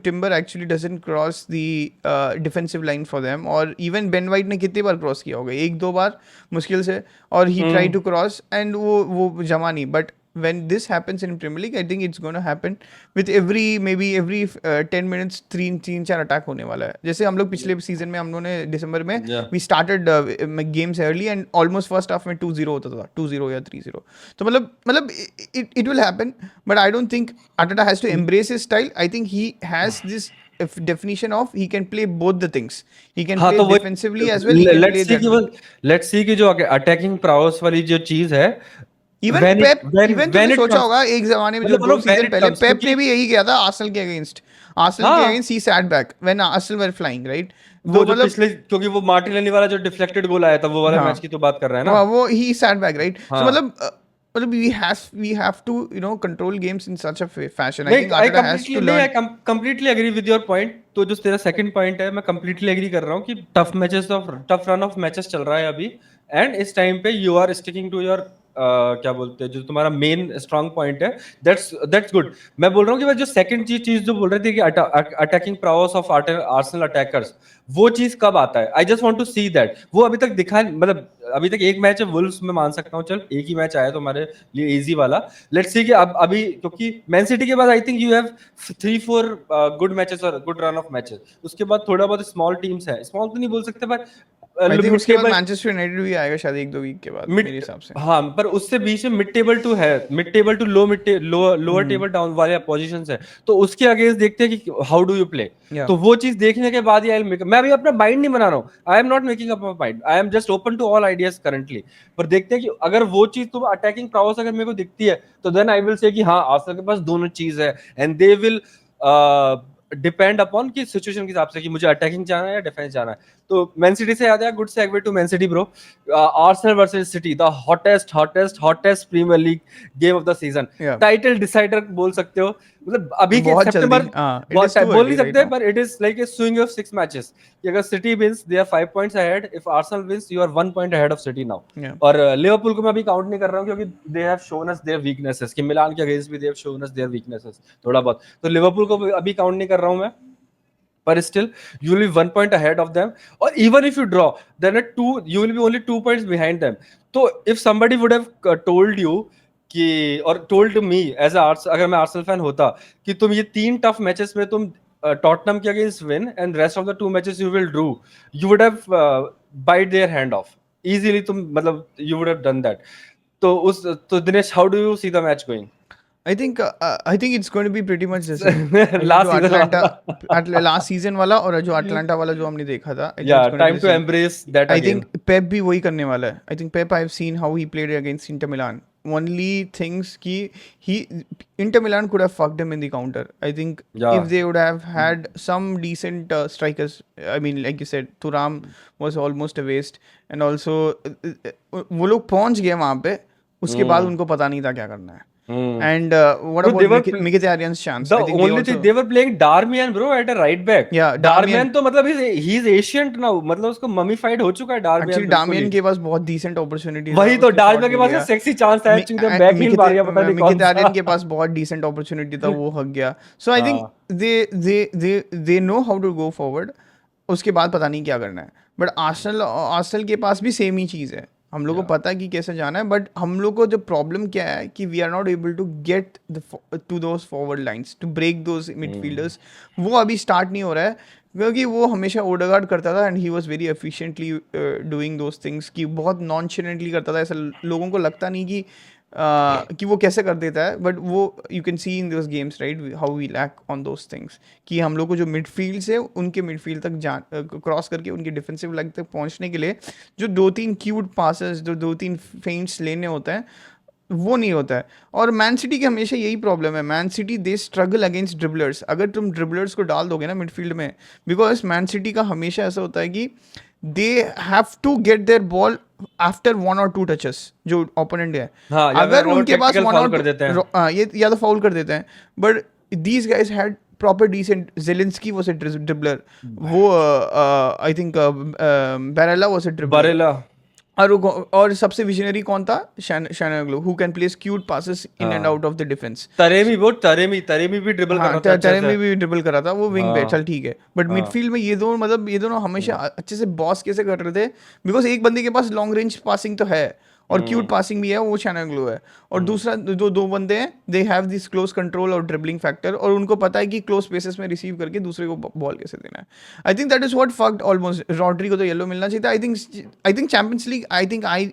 Timber actually doesn't cross the defensive line for them, or even Ben White ने कितनी बार क्रॉस किया होगा, एक दो बार मुश्किल से, और he tried to cross and वो जमा नहीं. But when this happens in Premier League, I think it's going to happen with every 10 minutes तीन चार अटैक होने वाला है. जैसे हम लोग पिछले सीजन में हम लोगों ने दिसंबर में Yeah. we started games early and almost first half में 2-0 होता था, 2-0 या 3-0. तो मतलब it will happen, but I don't think Arteta has to embrace his style. I think he has this definition of he can play both the things. He can हाँ play तो वो defensively as well. He can play that way. Let's see कि जो अटैकिंग prowess वाली जो चीज है इवन पेप, इवन तूने सोचा होगा एक जमाने में जो मतलब 2 सीजन पहले पेप ने क्योंकि भी यही किया था आर्सेनल के अगेंस्ट. आर्सेनल के हाँ against he sat back when Arsenal were flying, right? वो तो जो मतलब पिछले क्योंकि वो मार्टिनेली वाला जो डिफ्लेक्टेड गोल आया था वो वाला हाँ मैच की तो बात कर रहा है ना. वो ही सैट बैक, राइट? सो हाँ मतलब we have to control games in such a fashion. I नहीं think Arteta has to I learn. Completely agree with your point. तो जो तेरा सेकंड पॉइंट है मैं कंप्लीटली एग्री कर रहा हूँ कि टफ रन ऑफ मैचेस चल रहा है अभी. एंड इस टाइम पे you are sticking to your क्या बोलते हैं जो तुम्हारा मेन स्ट्रांग पॉइंट है. That's good. मैं बोल रहा हूँ कि जो सेकंड चीज जो बोल रहे थे कि attacking prowess of Arsenal attackers, वो चीज कब आता है? I just want to see that. वो अभी तक दिखा मतलब अभी तक एक मैच है वुल्व्स में मान सकता हूँ, चल एक ही मैच आया तो हमारे लिए इजी वाला. लेट्स सी कि अब अभी क्योंकि मैन सिटी के बाद I think you have 3-4 good matches और गुड रन ऑफ मैचेस. उसके बाद थोड़ा बहुत स्मॉल टीम्स है, स्मॉल तो नहीं बोल सकते पर I think मिड उसके बाद टेबल मैनचेस्टर यूनाइटेड भी आएगा शायद एक दो वीक के बाद मेरे मिड हिसाब से. हाँ पर उससे बीच में मिड टेबल टू है, mid table to lower table down वाले पोजीशंस है. तो उसके अगेंस्ट देखते हैं कि how do you play. Yeah. तो वो चीज देखने के बाद ही मैं अभी अपना माइंड नहीं बना रहा हूँ. I am not making up mind, I am just open to all ideas currently. पर देखते हैं कि अगर वो चीज तुम अटैकिंग prowess अगर मेरे को दिखती है तो देन आई विल से कि हाँ आर्सेनल के पास दोनों चीज है. And they will depend upon की सिचुएशन के हिसाब से कि मुझे अटैकिंग जाना है या डिफेंस जाना है. तो मैन सिटी से याद है, good segue to Man City bro. Arsenal versus City, the hottest Premier League game of the season. Yeah. Title decider बोल सकते हो. मतलब अभी के बहुत सितंबर जल्दी. It is too बोल early नहीं right सकते now. पर it is like a swing of 6 matches. अगर City wins they are 5 points ahead, if Arsenal wins you are 1 point ahead of City now. Yeah. और लिवरपूल को मैं अभी काउंट नहीं कर रहा हूँ क्योंकि they have shown us their weaknesses कि मिलान के अगेंस्ट भी they have shown us their weaknesses थोड़ा बहुत. तो लिवरपूल को अभी काउंट नहीं कर रहा हूँ मैं, but still you will be 1 point ahead of them. Or even if you draw, then you will be only 2 points behind them. So if somebody would have told you कि और told me as a अगर मैं आर्सेनल फैन होता कि तुम ये 3 टफ मैचेस में तुम टॉटनहम के against win and rest of the 2 matches you will drew, you would have bite their hand off easily. तुम मतलब you would have done that. तो Dinesh, how do you see the match going? I think it's going to be pretty much the same. Last जो season Atlanta last season वाला और जो अटलांटा वाला जो हमने देखा था. I think yeah, it's going to time be to the same. embrace that I again. think Pep भी वही करने वाला है. I think Pep, I've seen how he played against Inter Milan. Only things कि Inter Milan could have fucked him in the counter. I think Yeah. if they would have had some decent strikers, I mean like you said, Thuram was almost a waste, and also वो लोग पहुंच गए वहां पे, उसके बाद उनको पता नहीं था क्या करना है. And what Bro, they about were Mkhitaryan's chance? the I think only thing they were playing Darmian bro at a right back. Yeah, Darmian तो मतलब he's ancient now, मतलब उसको mummified हो चुका है Darmian. Actually, Darmian के पास बहुत decent opportunity वही तो Darmian के पास एक sexy chance था चूंकि बैक हिल मार गया पता नहीं कौन सा. Mkhitaryan के पास बहुत decent opportunity था, वो हक गया. So I think they know how to go forward. उसके बाद पता नहीं क्या करना है. But Arsenal के पास भी सेम ही चीज़ है. हम लोग को पता है कि कैसे जाना है, बट हम लोग को जो प्रॉब्लम क्या है कि we are not able to get to those forward lines to break those midfielders. वो अभी स्टार्ट नहीं हो रहा है क्योंकि वो हमेशा ओडेगार्ड करता था and he was very efficiently doing those things कि बहुत नॉनशलेंटली करता था. ऐसा लोगों को लगता नहीं कि वो कैसे कर देता है, बट वो you can see in those games right how we lack on those things कि हम लोग को जो मिडफील्ड से उनके मिडफील्ड तक क्रॉस करके उनके डिफेंसिव लाइन तक पहुंचने के लिए जो 2-3 क्यूट पासेस, जो 2-3 फेंट्स लेने होते हैं, वो नहीं होता है. और मैन सिटी की हमेशा यही प्रॉब्लम है. Man City they struggle against dribblers. अगर तुम ड्रिबलर्स को डाल दोगे ना मिडफील्ड में, बिकॉज मैन सिटी का हमेशा ऐसा होता है कि they have to get their ball after 1 or 2 touches जो ओपोनेंट है. हाँ, अगर उनके पास 1 or 2 कर देते हैं ये या तो फाउल कर देते हैं, but these guys had proper decent. Zelensky was a dribbler. वो I think Barella was a dribbler. Barella और सबसे विजनरी कौन था? शैनगलो, who can place cute passes in and हाँ out of the defense. तरेमी भी ड्रिबल कर हाँ, रहा था अच्छे तेरे से। में भी ड्रिबल करा था, वो विंग पे, हाँ चल ठीक है, बट हाँ मिडफील्ड में ये दोनों, मतलब ये दोनों हमेशा अच्छे से बॉस कैसे कर रहे थे, बिकॉज एक बंदे के पास लॉन्ग रेंज पासिंग तो है और क्यूट पासिंग भी है, वो शैनगलो है, और दूसरा जो दो बंदे हैं, they have this close control और ड्रिबलिंग फैक्टर, और उनको पता है कि क्लोज स्पेसेस में रिसीव करके दूसरे को बॉल कैसे देना है. I think that is what fucked almost. Rodri को तो येलो मिलना चाहिए था. I think Champions League, I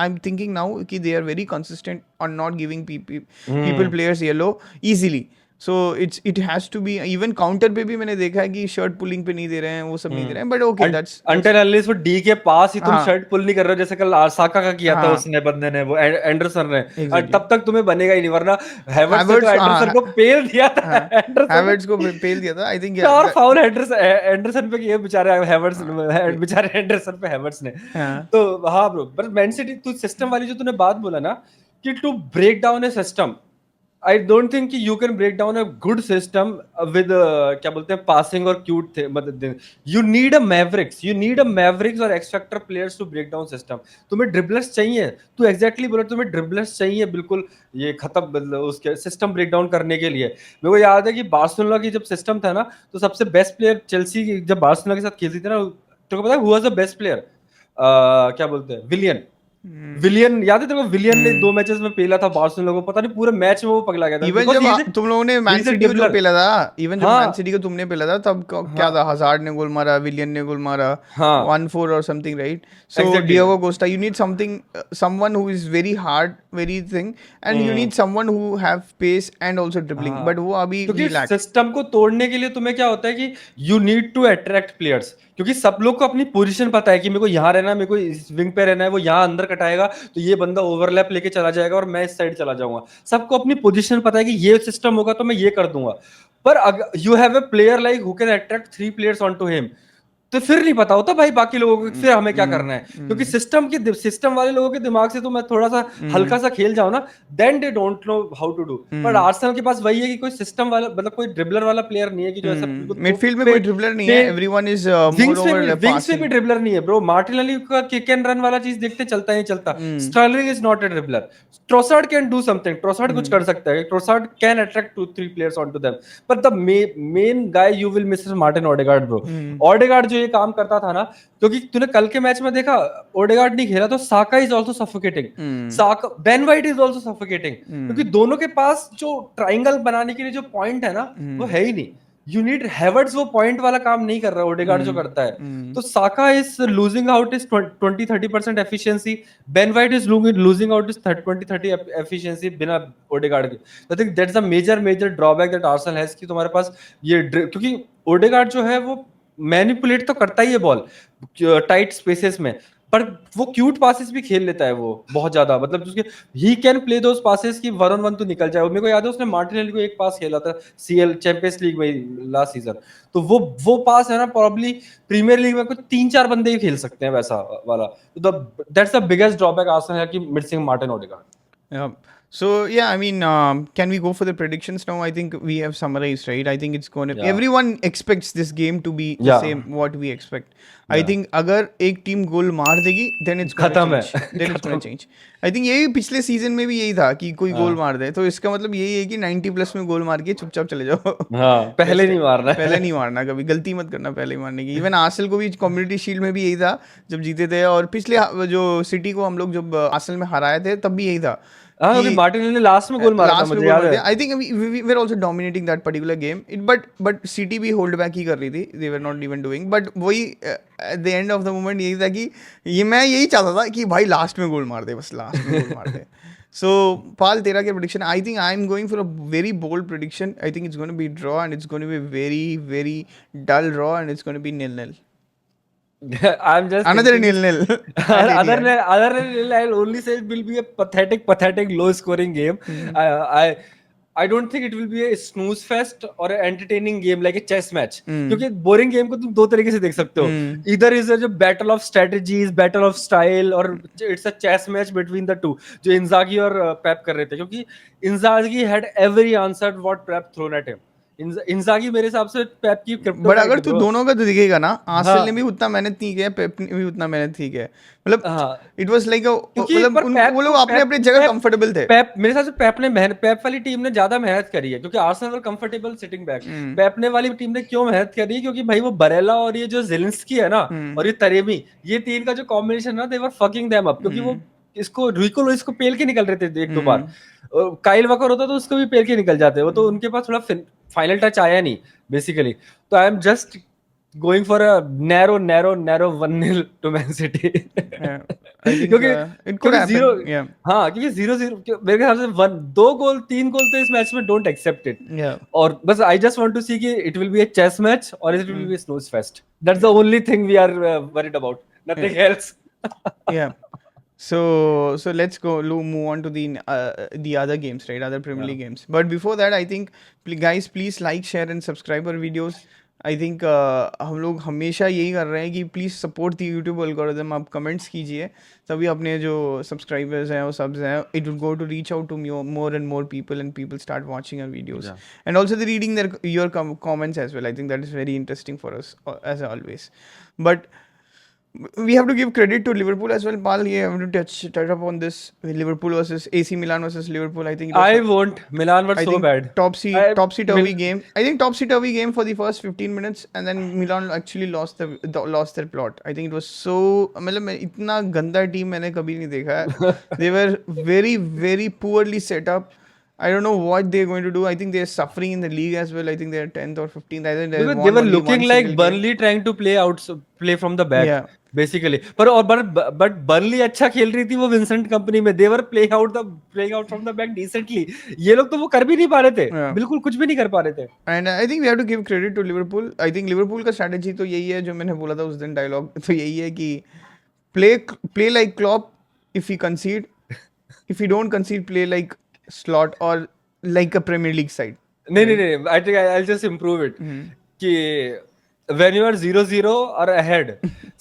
am thinking now कि they are very consistent on not giving people players yellow easily. So it has to be, even counter पे भी मैंने देखा है कि शर्ट पुलिंग पे नहीं दे रहे हैं, वो सब नहीं दे रहे हैं, but okay, that's until unless वो डी के पास ही तुम हाँ शर्ट पुल नहीं कर रहे हो, जैसे कल साका का किया था हाँ उसने, बंदे ने, वो एंडरसन ने, और एग्जैक्टली. तब तक तुम्हें बनेगा ही नहीं, वरना हेवर्ट्स ने तो हैवर्ट्स, एंडरसन को पेल दिया था। हाँ एंडरसन ने हैवर्ट्स को पेल दिया था, आई थिंक. चार फाउल एंडरसन पे किए बेचारे हेवर्ट्स, बेचारे एंडरसन पे हेवर्ट्स ने। हाँ तो हाँ ब्रो, पर मैन सिटी, तू सिस्टम वाली जो तूने बात बोला ना, कि to break down a system, I don't think कि you can break down a good system with क्या बोलते हैं, पासिंग और क्यूट थे, मतलब यू नीड अ मैवरिक्स और X factor players to break down system. तुम्हें ड्रिबलर्स चाहिए, तू एग्जैक्टली बोला, तुम्हें ड्रिबलर्स चाहिए बिल्कुल, ये खत्म, मतलब उसके सिस्टम ब्रेक डाउन करने के लिए। मेरे को याद है कि बार्सिलोना की जब सिस्टम था ना, तो सबसे बेस्ट प्लेयर चेल्सी जब बार्सिलोना के साथ खेलती थी ना, तो पता है who was the best player? क्या बोलते हैं, विलियन। विलियन याद है तेरे को? विलियन ने 2 मैचेस में पेला था बार्सिलोना को, पता नहीं पूरे मैच में वो पगला गया था, इवन बिकॉज़ जब ही इज तुम लोगों ने ही मैन इज अ सिटी को जो ड्रिबलर। पेला था, इवन जब मैन हाँ सिटी को तुमने पेला था, तब क्या हाँ था? हजार्ड ने गोल मारा, विलियन ने गोल मारा, हाँ 1-4 और something, right? So exactly. Diogo Costa, you need something, someone who is very hard, very thing, and you need someone who have pace and also dribbling, हाँ, बट वो अभी क्योंकि वी लैक. सिस्टम को तोड़ने के लिए तुम्हें क्या होता है कि you need to attract players, क्योंकि सब लोग को अपनी पोजीशन पता है कि मेरे को यहाँ रहना है, मेरे को इस विंग पे रहना है, वो यहाँ अंदर कटाएगा तो ये बंदा ओवरलैप लेके चला जाएगा और मैं इस साइड चला जाऊंगा। सबको अपनी पोजीशन पता है कि ये सिस्टम होगा तो मैं ये कर दूंगा। पर अगर you have a player like who can attract 3 players on to him, तो फिर नहीं पता होता भाई बाकी लोगों को फिर हमें क्या करना है, क्योंकि सिस्टम वाले लोगों के दिमाग से तो मैं थोड़ा सा हल्का सा खेल जाऊं ना, then they don't know how to do. पर आर्सेनल के पास वही है कि कोई सिस्टम वाला, मतलब कोई ड्रिबलर वाला प्लेयर नहीं है कि जो ऐसा मिडफील्ड में कोई ड्रिबलर नहीं है, everyone is more over wings पे भी पासिंग. ड्रिबलर नहीं है ब्रो। मार्टिनेली का किक एंड रन वाला चीज देखते चलता ही नहीं चलता। Sterling is not a dribbler. Trossard can do something, Trossard कुछ कर सकता है, Trossard can attract 2-3 players on to them, पर the main guy you will miss Martin Odegaard bro. Odegaard जो ये काम करता था ना, क्योंकि तूने कल के मैच में देखा, ओडेगार्ड नहीं खेला तो Saka is also suffocating, Saka, Ben White is also suffocating, क्योंकि दोनों के पास जो ट्रायंगल बनाने के लिए जो पॉइंट है ना, वो है ही नहीं। यू नीड हेवर्ट्स, वो पॉइंट वाला काम नहीं कर रहा, ओडेगार्ड जो करता है। तो Saka is losing out is 20-30% efficiency, Ben White is losing out is 20-30 efficiency बिना ओडेगार्ड के। I think that's a major drawback that Arsenal has, कि तुम्हारे पास ये क्योंकि ओडेगार्ड जो है वो मैनिपुलेट तो करता ही है बॉल टाइट स्पेसेस में, पर वो क्यूट पासेस भी खेल लेता है वो बहुत ज्यादा, मतलब उसके he can play those passes की 1-on-1 तो निकल जाए। मेरे को याद है उसने मार्टिनेली को एक पास खेला था सीएल चैंपियंस लीग में लास्ट सीजन, तो वो पास है ना, प्रॉब्ली प्रीमियर लीग में कुछ 3-4 बंदे ही खेल सकते हैं वैसा वाला। तो that's the biggest drawback Arsenal है कि missing Martin Odegaard. Yeah. So yeah, I mean, can we go for the predictions now? I think we have summarized, right? I think it's going to. Yeah. Everyone expects this game to be the Yeah. same. What we expect. I Yeah. think अगर एक टीम गोल मार देगी, then it's going to खत्म change. है Then it's going to change. I think यही पिछले सीजन में भी यही था कि कोई गोल मार दे, तो इसका मतलब यही है कि 90+ में गोल मार के चुपचाप चले जाओ. हाँ, पहले नहीं मारना है। पहले नहीं मारना, कभी गलती मत करना पहले मारने की. इवन आर्सेनल को भी कम्युनिटी शील्ड में भी यही था जब जीते थे, और पिछले जो सिटी को हम लोग जब आर्सेनल में हराए थे तब भी यही था. हाँ, क्योंकि मार्टिनेली ने लास्ट में गोल मारा था, मुझे याद है। I think we were also dominating that particular game. But City भी hold back ही कर रही थी. They were not even doing. But वही at the end of the moment यही था कि मैं यही चाहता था कि भाई लास्ट में गोल मार दे, बस लास्ट में गोल मार दे. So पाल, तेरा क्या prediction? I think I'm going for a very bold prediction. I think it's going to be draw, and it's going to be very dull draw, and it's going to be 0-0. I'm just Another thinking 0-0. other than I'll only say it will be a pathetic low scoring game. I don't think it will be a snooze fest or an entertaining game like a chess match. क्योंकि boring game को तुम दो तरीके से देख सकते हो. Either is a battle of strategies, battle of style, or it's a chess match between the two. जो इंजागी और पेप कर रहे थे, क्योंकि इंजागी had every answer what Pep thrown at him. इंजागी मेरे हिसाब से पेप की बट क्रिप्टोनाइट अगर है तू ब्रो। दोनों का तो दिखेगा ना, आर्सेनल ने भी हाँ उतना मेहनत नहीं किया, पेप ने भी उतना मेहनत नहीं किया, मतलब हाँ, इट वाज लाइक क्योंकि मतलब पर उन पेप वो को लोग अपने पेप अपने जगह पेप कंफर्टेबल थे। पेप मेरे हिसाब से पेप ने मेहनत, पेप वाली टीम ने ज्यादा मेहनत करी है, क्योंकि आर्सेनल कंफर्टेबल सिटिंग बैक। हम्म पेप ने वाली टीम ने क्यों मेहनत करी है, क्योंकि भाई वो बरेला और ये जो जेलेंस्की है ना, हम्म और ये तरेमी, ये तीन का जो कॉम्बिनेशन ना, दे वर फकिंग देम अप, क्योंकि वो हम्म इसको रिको लुइस को पेल के निकल रहे थे एक दो बार। हम्म काइल वॉकर होता तो उसको भी पेल के निकल जाते, वो तो हम्म, उनके पास थोड़ा फाइनल टच आया नहीं बेसिकली। तो I am just going for a narrow 1-0 to Man City. yeah, I think क्योंकि it could क्योंकि जीरो, happen, yeah, हाँ क्योंकि 0-0 मेरे ख्याल से वन दो गोल तीन गोल तो इस मैच में डोंट एक्सेप्ट इट। yeah, और बस I just want to see कि it will be a chase match और it will mm, be snooze fest, that's the yeah, only thing we are worried about, yeah, nothing else. yeah. So let's go move on to the other games, right? Other Premier Yeah. League games. But before that, I think guys, please like, share, and subscribe our videos. I think हम लोग हमेशा यही कर रहे हैं कि please support the YouTube algorithm, आप कमेंट्स कीजिए, तभी अपने जो सब्सक्राइबर्स हैं वो सब्स हैं, it will go to reach out to more and more people and people start watching our videos Yeah. And also the reading their your comments as well. I think that is very interesting for us as always. But we have to give credit to Liverpool as well. Pal, yeah, I want to touch up on this Liverpool versus AC Milan versus Liverpool. I think it was I won't. Milan were I so think bad. I topsy Mil turvy game. I think topsy turvy game for the first 15 minutes, and then Milan actually lost their plot. I think it was so, मतलब मैं इतना गंदा टीम मैंने कभी नहीं देखा है. They were very poorly set up. I don't know what they're going to do. I think they're suffering in the league as well. I think they're 10th or 15th. I think they they won were only looking one single like game. Burnley trying to play from the back Yeah. Basically. पर और बट बर्नली अच्छा खेल रही थी वो विंसेंट कंपनी में, they were playing out from the back decently. ये लोग तो वो कर भी नहीं पा रहे थे, Yeah. बिल्कुल कुछ भी नहीं कर पा रहे थे। And I think we have to give credit to Liverpool. I think Liverpool का स्ट्रैटेजी तो यही है जो मैंने बोला था उस दिन डायलॉग, तो यही है कि play like Klopp if you concede, if you don't concede play like Slot और like a Premier League side, नहीं नहीं राइट? नहीं, I think I just improve it कि when you are 0-0 or ahead,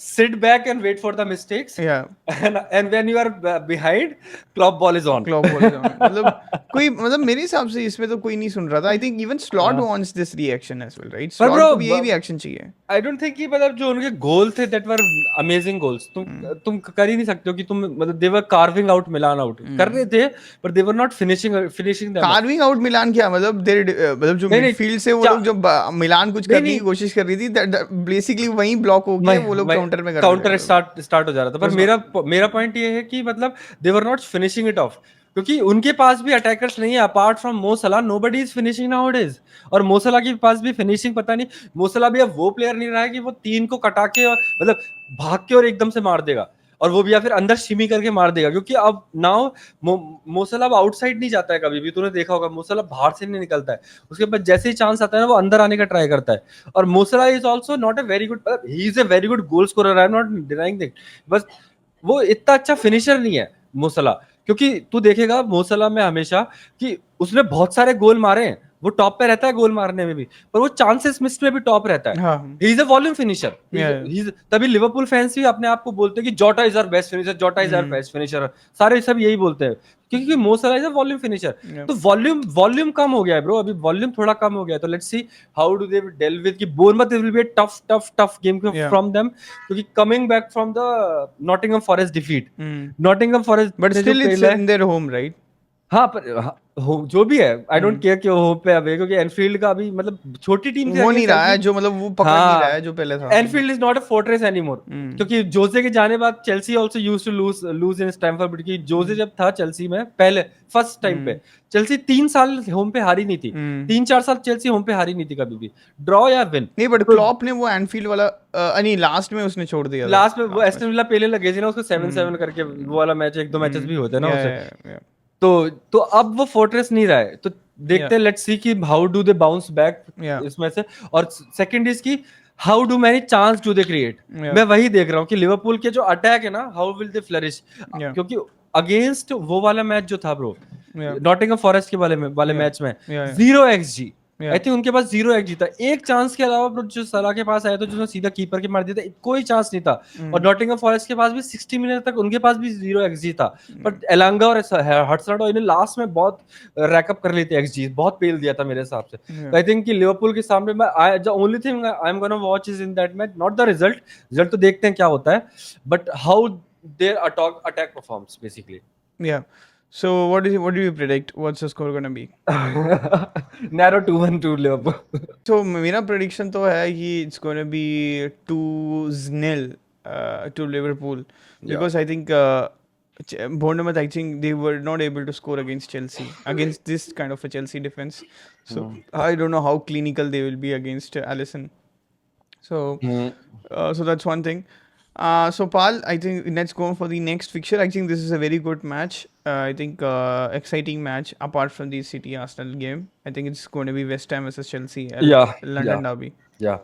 sit back and wait for the mistakes, या and when you are behind, clock ball is on। Klopp ball on, मतलब कोई, मतलब मेरे हिसाब से इसमें तो कोई नहीं सुन रहा था। आई थिंक इवन स्लॉट हाँ। Wants this reaction as well, right? पर स्लॉट को भी यही ब्रो रिएक्शन चाहिए। आई डोंट थिंक कि मतलब जो उनके गोल थे दैट वर अमेजिंग गोल्स, तुम कर ही नहीं सकते हो कि तुम मतलब they were carving out Milan out कर रहे थे, पर they were not finishing them. Carving out Milan क्या मतलब? देर मतलब जो नहीं नहीं मिडफील्ड से वो चा- लोग जो मिलान कुछ नहीं करने की नहीं कोशिश कर रही थी, बेसिकली वहीं ब्लॉक होके वो लोग काउंटर में कर रहे काउंटर थे। स्टार्ट हो जा रहा था। पर बस मेरा पॉइंट ये है कि मतलब they were not finishing it off, क्योंकि उनके पास भी अटैकर्स नहीं है अपार्ट फ्रॉम मो सलाह, नोबडी इज फिनिशिंग नाउअडेज। और मो सलाह के पास भी फिनिशिंग पता नहीं, मो सलाह भी अब वो प्लेयर नहीं रहा है कि वो तीन को कटा के मतलब भाग के और एकदम से मार देगा, और वो भी या फिर अंदर शिमी करके मार देगा, क्योंकि अब नाउ मोसला अब आउटसाइड नहीं जाता है कभी भी, तूने देखा होगा मोसला बाहर से नहीं निकलता है, उसके बाद जैसे ही चांस आता है ना वो अंदर आने का ट्राई करता है। और Mo Salah is also not a very good, he is a very good goal scorer, I am not denying that, बस वो इतना अच्छा फिनिशर नहीं है मोसला। क्योंकि तू देखेगा मोसला में हमेशा कि उसने बहुत सारे गोल मारे हैं, वो टॉप पे रहता है गोल मारने में भी, पर वो चांसेस मिस्ड में भी टॉप रहता है। हाँ, he is a volume finisher. yeah, तभी लिवरपूल फैंस भी अपने आप को बोलते हैं कि जोटा इज आवर बेस्ट फिनिशर, जोटा इज आवर बेस्ट फिनिशर, सारे सब यही बोलते हैं, क्योंकि मो सलाह is a volume finisher. yeah, तो वॉल्यूम कम हो गया है ब्रो, अभी वॉल्यूम थोड़ा कम हो गया है, तो let's see how do they deal with कि Bournemouth will be a tough game yeah. From them, क्योंकि coming back from the Nottingham Forest defeat, Hmm. Nottingham Forest But ने जो still, it's खेला है, in their home, right? हाँ पर जो भी है आई डोंट केयर कि वो होम पे अब है, क्योंकि एनफील्ड का अभी मतलब छोटी टीम से वो नहीं अगेंस्ट रहा है एनफील्ड, जो, मतलब वो पकड़ नहीं रहा है जो पहले था। Anfield is not a fortress anymore, क्योंकि जोसे के जाने बाद Chelsea also used to lose in Stamford Bridge, की जोसे जब था चेल्सी में पहले फर्स्ट टाइम पे, चेल्सी 3 साल होम पे हारी नहीं थी, 3-4 साल चेल्सी होम पे हारी नहीं थी कभी भी, ड्रॉ या विन। नहीं, बट तो क्लॉप ने वो एनफील्ड वाला नहीं, लास्ट में उसने छोड़ दिया था। लास्ट में वो एस्टन विला पहले लगे थे ना उसको 7-7 करके, वो वाला मैच, एक दो मैचेस भी होते हैं ना उसे। तो अब वो फोर्ट्रेस नहीं रहा है, तो देखते हैं, लेट्स सी कि how do they bounce back इसमें से। और सेकंड इज की how do many chance do they create, मैं वही देख रहा हूँ कि लिवरपूल के जो अटैक है ना, हाउ विल दे फ्लरिश, क्योंकि अगेंस्ट वो वाला मैच जो था ब्रो नॉटिंघम फॉरेस्ट के वाले मैच में 0 XG, आई थिंक उनके पास 0 एक्स जीता, एक चांस के अलावा bro, जो सलाह के पास आया था जिसने सीधा कीपर के मार दिया था, कोई चांस नहीं था। और नॉटिंघम फॉरेस्ट के पास भी 60 मिनट तक उनके पास भी 0 एक्सजी था। बट एलांगा और हटसनॉडो इन्हें लास्ट में बहुत रैकअप कर ली थी एक्सजी, बहुत पेल दिया था मेरे हिसाब से। तो आई थिंक कि लिवरपूल के सामने मैं the only thing I am gonna watch is in that match not the result, result तो देखते हैं क्या होता है, but how there attack performs basically. Yeah. So what do you predict? What's the score gonna be? Narrow 2-1 to Liverpool. So मेरा prediction तो है कि it's gonna be 2-0 to Liverpool because I think Bournemouth, I think they were not able to score against Chelsea, against this kind of a Chelsea defense. So I don't know how clinical they will be against Alisson. So so that's one thing. So Pal, I think let's go for the next fixture. I think this is a very good match. I think exciting match apart from the City Arsenal game. I think it's going to be West Ham versus Chelsea, Yeah, London derby. yeah.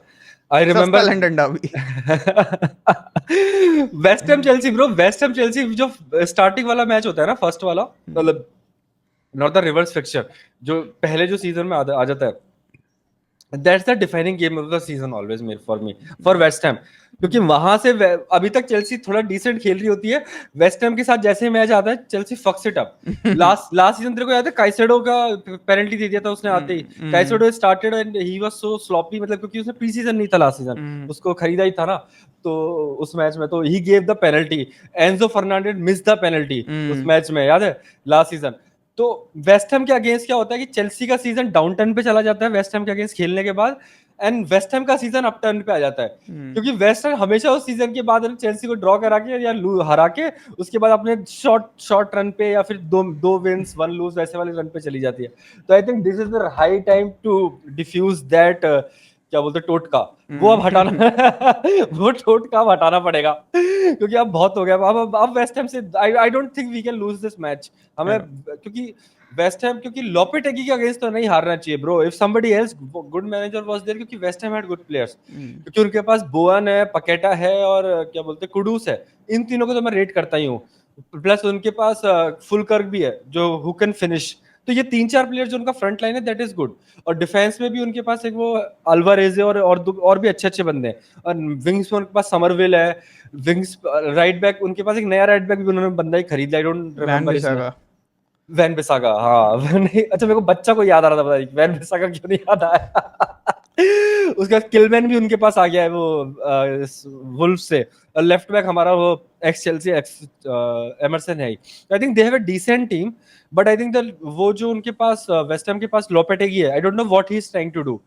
I सस्ता remember London derby. West Ham Chelsea bro, West Ham Chelsea जो स्टार्टिंग वाला मैच होता है ना, फर्स्ट वाला, मतलब नॉट द रिवर्स फिक्चर, जो पहले जो सीजन में आ जाता है, that's the defining game of the season always मेरे for me, for West Ham. क्योंकि वहां से अभी तक चेल्सी थोड़ा डिसेंट खेल रही होती है, वेस्ट हैम के साथ जैसे मैच आता है चेल्सी फक्स इट अप। लास्ट सीजन तेरे को याद है काइसेडो का पेनल्टी दे दिया था उसने आते ही, Caicedo started and he was so sloppy, मतलब क्योंकि उसने प्री सीजन नहीं था लास्ट सीजन, उसको खरीदा ही था ना, तो उस मैच में तो he gave the penalty, Enzo Fernandez miss the penalty उस मैच में, याद है लास्ट सीजन। तो वेस्ट हैम के अगेंस्ट क्या होता है कि चेल्सी का सीजन डाउन टर्न पे चला जाता है वेस्ट हैम के अगेंस्ट खेलने के बाद, एंड वेस्ट हैम का सीजन अप टर्न पे आ जाता है, क्योंकि वेस्ट हैम हमेशा उस सीजन के बाद चेल्सी को ड्रॉ करा के या हरा के उसके बाद अपने शॉर्ट रन पे या फिर दो विंस 1 लूज वैसे वाले रन पे चली जाती है। तो I think this is the high time to defuse that, क्या बोलते टोटका, वो अब हटाना वो टोटका अब हटाना पड़ेगा, क्योंकि अब बहुत हो गया। अब वेस्ट हैम से I don't think we can lose this match हमें, क्योंकि वेस्ट हैम, क्योंकि लोपेटेगी के अगेंस्ट तो नहीं हारना चाहिए bro, if somebody else good manager was there, क्योंकि West Ham had good players, क्योंकि उनके पास बोअन है, पकेटा है और क्या बोलते कुडूस है, इन तीनों को तो मैं रेट करता ही हूँ, प्लस उनके पास फुलकर्क भी है जो हु कैन फिनिश। तो ये 3-4 प्लेयर जो उनका फ्रंट लाइन है दैट इज गुड, और डिफेंस में भी उनके पास एक वो अल्वारेज है और भी अच्छे बंदे हैं, और विंग्स में उनके पास समरविल है, विंग्स राइट बैक उनके पास एक नया राइट बैक भी उन्होंने बंदा ही खरीद लिया, I don't remember his name, Wan Bissaka, हाँ नहीं, अच्छा मेरे को बच्चा को याद आ रहा था, पता नहीं वैन बिसागा क्यों नहीं याद आया। उसके बाद किलमैन भी उनके पास आ गया है वो वुल्फ से, और लेफ्ट बैक हमारा वो एक्स चेल्सी एक्स एमरसन है। I think they have a decent team, but I think वो जो उनके पास वेस्ट हैम के पास लोपेटेगी है, I don't know what he is trying to do,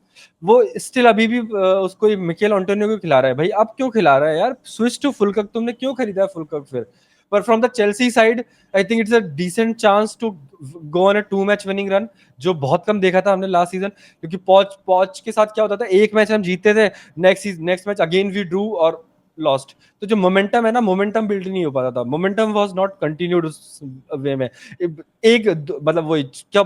वो स्टिल अभी भी उसको मिकेल एंटोनियो को खिला रहा है। भाई अब क्यों खिला रहा है यार, स्विच टू फुलकर्क, तुमने क्यों खरीदा है फुलकर्क फिर? पर from the Chelsea side I think it's a decent chance to go on a 2 match winning run, जो बहुत कम देखा था हमने लास्ट सीजन, क्योंकि पॉच के साथ क्या होता था, एक मैच हम जीतते थे, next match again we drew और लॉस्ट, तो जो मोमेंटम है ना, मोमेंटम बिल्ड नहीं हो पाता था, मोमेंटम वाज नॉट कंटिन्यूड उस वे में। मतलब वही क्या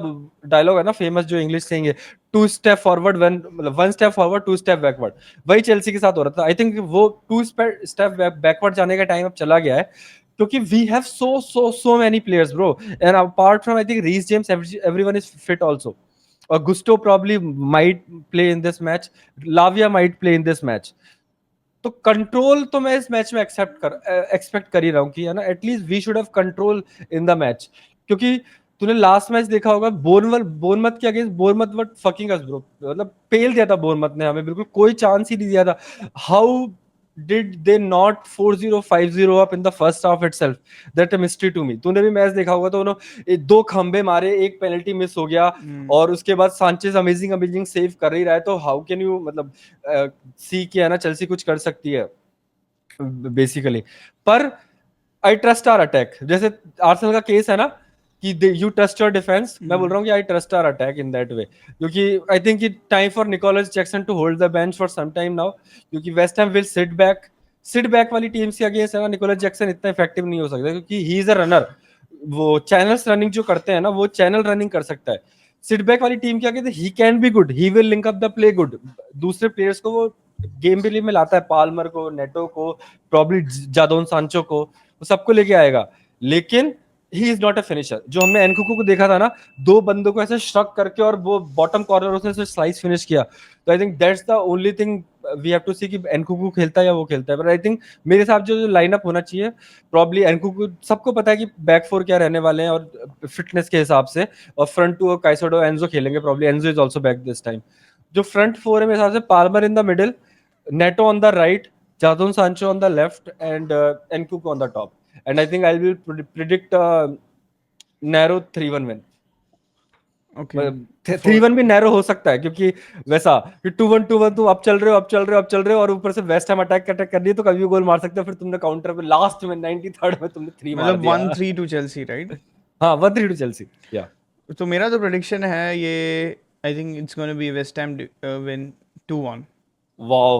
डायलॉग है ना फेमस जो इंग्लिश सेइंग है, 2 स्टेप फॉरवर्ड वन, मतलब 1 स्टेप फॉरवर्ड 2 स्टेप बैकवर्ड, वही चेल्सी के साथ हो रहा था। आई थिंक वो 2 स्टेप बैकवर्ड जाने का टाइम अब चला गया है, क्योंकि we have so many players bro, and apart from I think Reece James, everyone is fit also, or Gusto probably might play in this match, Lavia might play in this match, तो कंट्रोल तो मैं इस मैच में एक्सपेक्ट कर ही रहा हूँ कि है ना, at least we should have control in the match, क्योंकि तूने लास्ट मैच देखा होगा बोर्नमथ के against, Bournemouth what fucking us bro, मतलब पेल दिया था बोर्नमथ ने हमें, बिल्कुल कोई चांस ही नहीं दिया था। How did they not 4-0 5-0 up in the first half itself? That a mystery to me. तूने भी मैच देखा होगा तो उन्होंने 2 खंबे मारे, एक पेनल्टी मिस हो गया, और उसके बाद सांचेज अमेजिंग सेव कर ही रहा है, तो हाउ कैन यू मतलब सी किया ना चेल्सी कुछ कर सकती है बेसिकली। पर आई ट्रस्ट आवर अटैक, जैसे आर्सेनल का केस है ना कि यू ट्रस्ट योर डिफेंस, मैं बोल रहा हूँ कि I trust our attack in that way, क्योंकि I think it time for Nicolas Jackson to hold the bench for some time now, क्योंकि West Ham will sit back वाली टीम से अगेंस्ट है ना, निकोलस जैक्सन इतना इफेक्टिव नहीं हो सकता, क्योंकि ही इज अ रनर, वो चैनल्स रनिंग जो करते हैं ना, वो चैनल रनिंग कर सकता है। सिट बैक वाली टीम के आगे he can be good, he will link up the play good, दूसरे प्लेयर्स को वो गेम बिलीव में लाता है, पाल्मर को, नेटो को, प्रॉब्ली जादोन सांचो को, वो सबको लेके आएगा, लेकिन ही इज नॉट अ फिनिशर। जो हमने एनकुकू को देखा था ना, दो बंदों को ऐसे श्रक करके और वो बॉटम कॉर्नर से स्लाइस फिनिश किया, तो I think that's the only thing we have to see कि एनकुकू खेलता है या वो खेलता है। बट आई थिंक मेरे हिसाब से जो लाइनअप होना चाहिए, प्रॉब्ली एनकुकू, सबको पता है कि बैक फोर क्या रहने वाले हैं और फिटनेस के हिसाब से, और फ्रंट टू काइसेडो एंजो खेलेंगे, probably Enzo is also back this time. जो फ्रंट फोर है मेरे हिसाब से, Palmer in the middle, Neto on the right, Jadon Sancho on the left, and Nkunku on the top. And I think I will predict a narrow 3-1 win. Okay. 3-1 भी नैरो हो सकता है, क्योंकि वैसा कि 2-1 तुम अब चल रहे हो, अब चल रहे हो, अब चल रहे हो, और ऊपर से वेस्ट हैम अटैक कर रही है, तो कभी भी गोल मार सकते हो, फिर तुमने काउंटर पे लास्ट में 93rd में तुमने 3 मार मतलब दिया। 1-3 टू चेल्सी, राइट? हाँ, 1-3 टू चेल्सी, या। तो मेरा जो प्रेडिक्शन है ये, आई think it's gonna B West Ham win 2-1. Wow.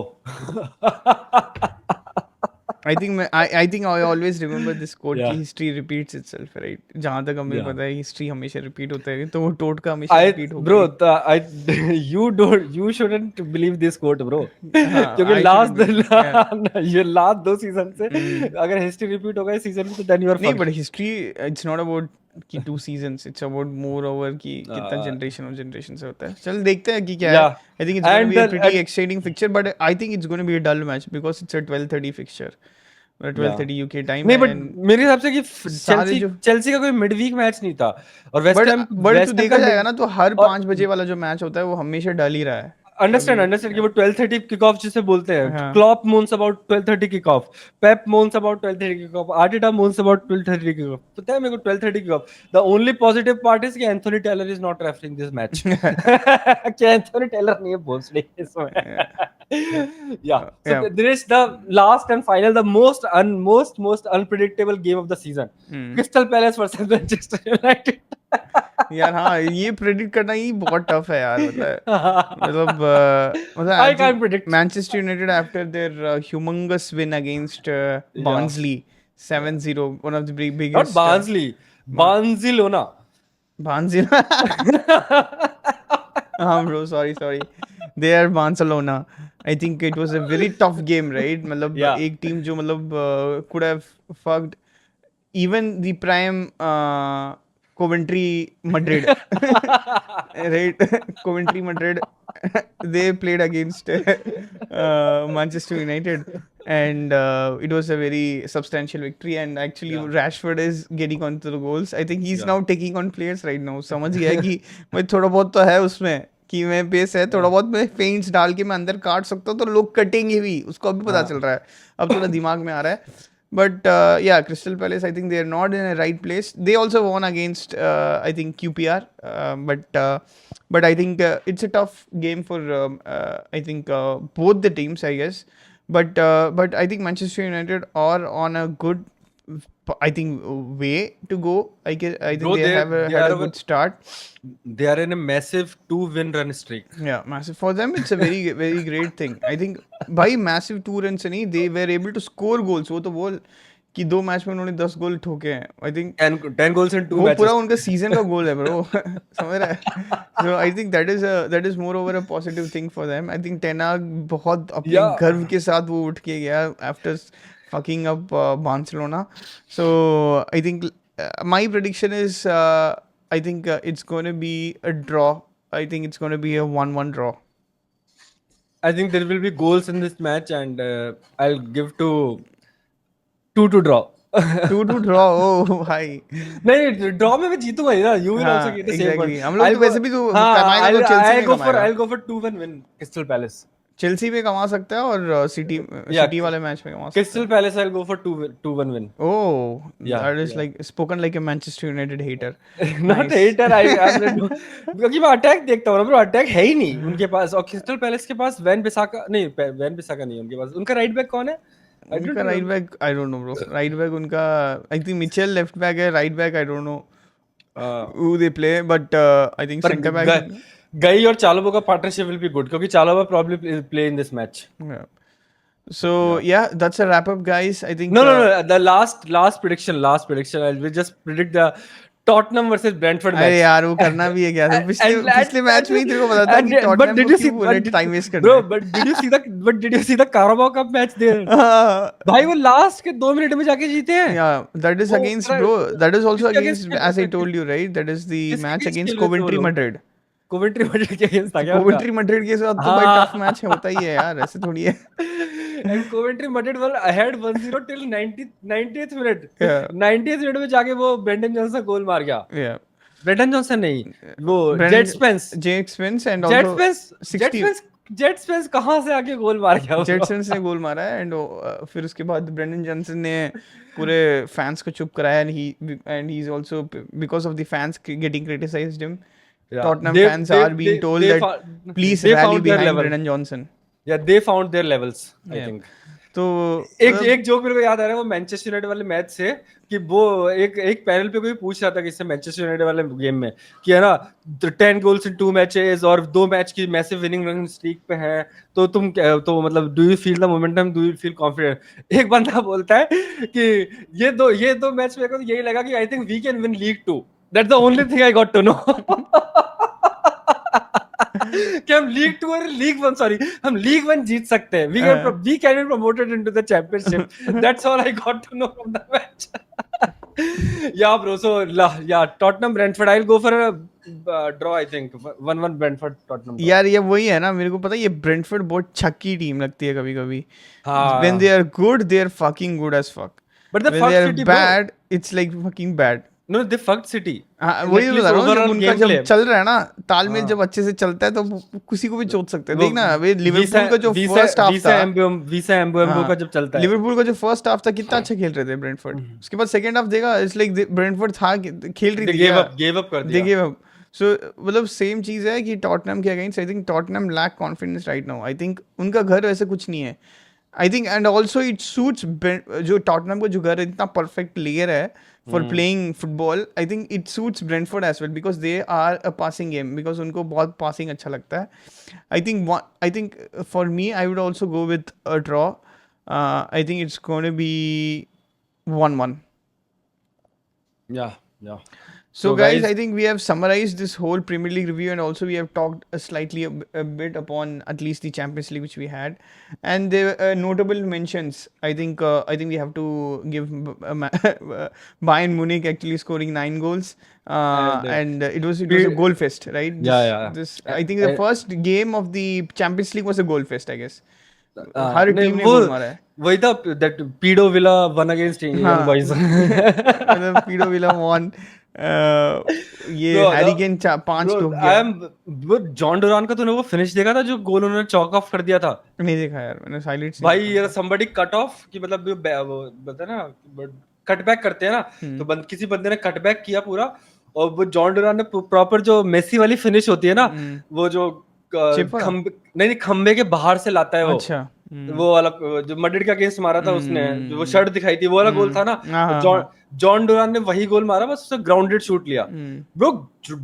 I think I always remember this quote कि Yeah, history repeats itself, right? जहाँ तक हमें yeah. पता है history हमेशा repeat होता है, तो वो टोटका हमेशा repeat होगा Bro, he. you shouldn't believe this quote, bro. हाँ, क्योंकि I shouldn't be. Yeah. ये लास्ट 2 सीजन से Hmm. अगर हिस्ट्री रिपीट होगा इस सीजन में, तो then you are नहीं, fucked. but history it's not about कि 2 seasons, it's about more over कि कितना generation से होता है. चल देखते हैं कि क्या है. Yeah, I think it's going to and be a the pretty exciting fixture, but I think it's going to be a dull match because it's a 12:30 fixture, yeah. 12:30 UK time नहीं, बट and मेरे हिसाब से कि सारे चेल्सी जो चेल्सी का कोई मिड वीक मैच नहीं था, और वेस्ट बट हैम तू देखा का जाएगा मिड, ना तो हर और 5 बजे वाला जो मैच होता है वो हमेशा डल ही रहा है अंडरस्टैंड कभी. अंडरस्टैंड कि वो 12:30 किक ऑफ जिसे बोलते हैं। हाँ. Klopp moans about 12:30 kick off, Pep moans about 12:30 kick off, Arteta moans about 12:30 kick off. पता है मेरे को 12:30 kick off, the only positive part is कि Anthony Taylor is not refereeing this match. क्या एंथोनी टेलर नहीं है भोसड़ी इसमें। Yeah so yeah. There is the last and final, the most unpredictable game of the season, Crystal Palace versus Manchester United. यार हाँ, ये प्रेडिक्ट करना ही बहुत टफ है यार. मतलब I I can't think predict. Manchester United after their humongous win against Yeah. बार्नसली 7-0, one of the Not biggest Barnsley, Barnsley. बार्नसली. bro, sorry, they are Barcelona. I think it was a very tough game, right? मतलब Yeah. एक टीम जो मतलब could have fucked even the prime Coventry Madrid. Right? Coventry Madrid, they played against Manchester United, and it was a very substantial victory, and actually Yeah. Rashford is getting onto the goals. I think he's Yeah. now taking on players right now. समझ गया है कि मैं थोड़ा बहुत तो है उसमें कि मैं पेस है, थोड़ा बहुत मैं फेंट्स डाल के मैं अंदर काट सकता हूँ, तो लोग कटेंगे भी, उसको अभी पता चल रहा है, अब थोड़ा दिमाग में आ रहा है. But yeah, Crystal Palace, I think they're not in a right place. They also won against, I think, QPR. But I think it's a tough game for, I think, both the teams, I guess. But I think Manchester United are on a good, I think, way to go. I think Bro, they have they had are a good start. they are in a massive 2-win run streak. Yeah, massive for them. It's a very very great thing. I think by massive 2 runs से नहीं, they were able to score goals. वो तो बोल कि 2 मैच में उन्होंने 10 गोल ठोके हैं. I think 10 goals in 2 वो matches. पूरा उनका सीजन का गोल है ब्रो. समझ रहा है? So I think that is more over a positive thing for them. I think Ten Hag बहुत अपने Yeah. गर्व के साथ वो उठ के गया after fucking up Barcelona. So I think my prediction is I think it's going to be a draw. I think it's going to be a 1-1 draw. I think there will be goals in this match, and I'll give to 2 to draw. 2-2 draw. Oh भाई. नहीं, ड्रॉ में मैं जीतूंगा ही ना. You will also हाँ get the same exactly. one. हम लोग तो वैसे भी तो हाँ, कमाएगा तो चेल्सी में कमाएगा. I'll go for 2-1 win Crystal Palace. Chelsea में कमा सकता है और सिटी वाले मैच में कमा सकता Crystal Palace, I'll go for 2-1 win. है. Oh, Yeah, that is yeah. like spoken like a Manchester United hater. Not Nice. hater, क्योंकि मैं अटैक देखता हूँ ना ब्रो, अटैक है ही नहीं उनके पास। और क्रिस्टल पैलेस के पास वैन बिसाका नहीं है उनके पास। उनका राइट बैक कौन है? I don't उनका right remember. Back I don't know bro. Right back उनका I think Mitchell left back है. Right back I don't know who they play, but I think पर center back. गई और चालोबा का पार्टनरशिप विल बी गुड, क्योंकि चालोबा probably play in this match. Yeah. So yeah, that's a wrap up, guys. I think No. The last prediction. I'll just predict the Tottenham versus Brentford अरे मैच यार वो करना भी है क्या था पिछले मैच में ही तेरे को पता था कि but टॉटनहम did को you see क्यों बोले टाइम वेस्ट करना bro है but did you see the Carabao Cup match there? भाई वो लास्ट के 2 मिनट में जाके जीते हैं। Yeah, that is वो against पूरा bro. That is also किसके against, अगेंस्ट खेल as I रहे थे? told you, right? That is the किसके match अगेंस्ट against खेल रहे थे वो Coventry लोग? Madrid. कोवेंट्री मैड्रिड के अगेंस्ट था तो क्या उनका? Coventry Madrid के साथ तो भाई हाँ। टफ मैच होता ही है यार, ऐसे थोड़ी है. And Coventry Madrid were ahead 1-0 till 90th minute. Yeah, 90th minute में जाके वो ब्रेंडन जॉनसन गोल मार गया। yeah. ब्रेंडन जॉनसन नहीं, वो jet Brandon Spence. Jake Spence and jet also Spence 60 jet Spence कहाँ से आके गोल मार गया जेट वो? स्पेंस ने गोल मारा है एंड फिर उसके बाद ब्रेंडन जॉनसन ने पूरे फैंस को चुप कराया and he's also because of the fans getting criticized him. Yeah, Tottenham they fans they are being they told they that found please they rally found their behind level. Brennan Johnson. Yeah, they found their levels, I Yeah. think. तो एक जोक मेरे को याद आ रहा है वो मैनचेस्टर यूनाइटेड वाले मैच से कि वो एक पैनल पे कोई पूछ रहा था कि इससे मैनचेस्टर यूनाइटेड वाले गेम में कि है ना 10 गोल्स इन 2 मैचेस और 2 मैच की मैसिव विनिंग रन स्ट्रीक पे है तो तो मतलब do you feel the momentum, do you feel confident? एक बंदा बोलता है कि ये दो मैच मेरे को यही लगा कि I think we can win league 2, that's the only thing I got to know. कि हम लीग 2 और लीग 1 सॉरी हम लीग 1 जीत सकते हैं, we can be promoted into the championship, that's all I got to know from the match. Yeah bro, so yeah Tottenham Brentford, I will go for a draw, I think 1-1 Brentford Tottenham. यार ये वही है ना, मेरे को पता है ये ब्रेंटफोर्ड बहुत छक्की टीम लगती है कभी-कभी. When they हाँ, are good, they are fucking good as fuck. But the When fuck they are City bro, bad, it's like fucking bad. No they fuck City हाँ वही लाइक बता रहा हूँ, जब ओवरऑल उनका गेम जब प्ले। चल रहा है ना तालमेल, हाँ, जब अच्छे से चलता है तो किसी को भी चोट सकते हैं. वो देखना वे लिवरपूल का जो फर्स्ट हाफ था, वीसा एम्बुएम्बो हाँ का जब चलता है। लिवरपूल का जो फर्स्ट हाफ था कितना अच्छा खेल रहे थे ब्रेंटफोर्ड. उसके बाद सेकंड हाफ देखा, इट्स लाइक ब्रेंटफोर्ड था खेल रही दे थी गेव क्या, अप कर दे दिया। Give up. सो मतलब सेम चीज़ है कि टॉटनहम के against I think Tottenham lack confidence right now. I think उनका घर वैसे कुछ नहीं है. I think and also it suits जो टॉटनहम को जो घर इतना परफेक्ट लेयर है for playing football. I think it suits Brentford as well because they are a passing game, because उनको बहुत पासिंग अच्छा लगता है. I think for me I would also go with a draw. I think it's gonna B 1-1. या So guys, I think we have summarized this whole Premier League review, and also we have talked slightly a bit upon at least the Champions League which we had, and there were notable mentions. I think we have to give Bayern Munich actually scoring 9 goals, and it was a goal fest, right? This I think the first game of the Champions League was a goal fest, I guess. Her team ने गोल मारा है. वही था that पीडो villa one against young boys. मतलब पीडो विला वन, ये हैरी केन 5 ठोक गया. आई एम वो जॉन डुरान का तूने वो फिनिश देखा था जो गोल उन्होंने चॉक ऑफ कर दिया था? नहीं देखा यार मैंने, हाइलाइट्स भाई ये समबडी कट ऑफ कि मतलब वो बता ना कट बैक करते हैं ना, तो किसी बंदे ने कट बैक किया पूरा, और वो जॉन डुरान ने प्रॉपर जो मेसी वाली फिनिश होती है ना, वो जो खंबे के बाहर से लाता है वो. अच्छा वो वाला जो मैड्रिड का अगेंस्ट मारा था उसने, जो वो शर्ट दिखाई थी, वो वाला गोल था ना, जॉन डुरान ने वही गोल मारा, बस उसने ग्राउंडेड शूट लिया. ब्रो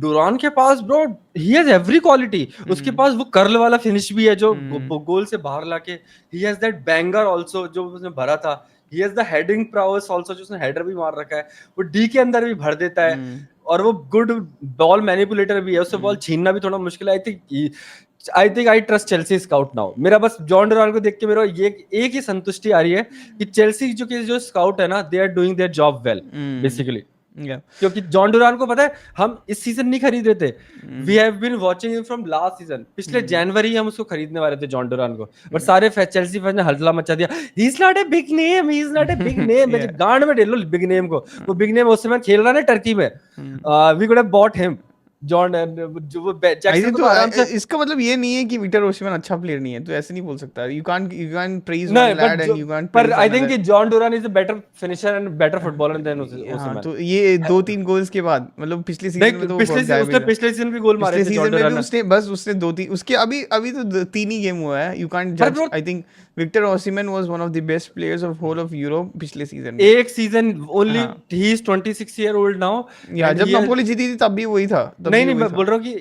डुरान के पास bro he has every quality. उसके पास वो कर्ल वाला फिनिश भी है जो गोल से बाहर लाके, he has that banger also जो उसने भरा था, he has the heading प्राउस also जो उसने हेडर भी मार रखा है, वो डी के अंदर भी भर देता है, और वो गुड बॉल मैनिपुलेटर भी है, उससे बॉल छीनना भी थोड़ा मुश्किल है. I think I trust Chelsea scout now. मेरा बस जॉन डुरान को देख के मेरा ये एक ही संतुष्टि आ रही है कि चेल्सी जो स्काउट है ना, they are doing their job well basically. क्योंकि जॉन डुरान को पता है हम इस सीजन नहीं खरीद रहे थे, we have been watching him from last season. पिछले जनवरी हम उसको खरीदने वाले थे जॉन डुरान को, और सारे चेल्सी फैंस ने हल्ला मचा दिया, ही is not a big name, he is not a big name. गांड में ढेलो बिग नेम को. वो बिग नेम उस समय खेल रहा है ना टर्की में, we could have bought him. John जो वो जैक्सन तो आराम से. इसका मतलब ये नहीं है कि विक्टर ओसिमन अच्छा प्लेयर नहीं है, तो ऐसे नहीं बोल सकता. You can't praise one lad and you can't, पर आई थिंक कि Jhon Duran is a better finisher and better footballer than Osimhen. तो ये 2-3 गोल्स के बाद, मतलब पिछले सीजन में तो पिछले सीजन भी गोल मारे थे सीजन में भी उसने, बस उसने 2-3 उसके अभी तो 3 ही गेम हुआ है. यू कांट जज. I think Victor Osimhen was one of the best players of whole of Europe पिछले सीजन में. एक season only, he is 26 year old now. या जब नापोली जीती थी तब भी वही था. नहीं मैं बोल रहा हूं कि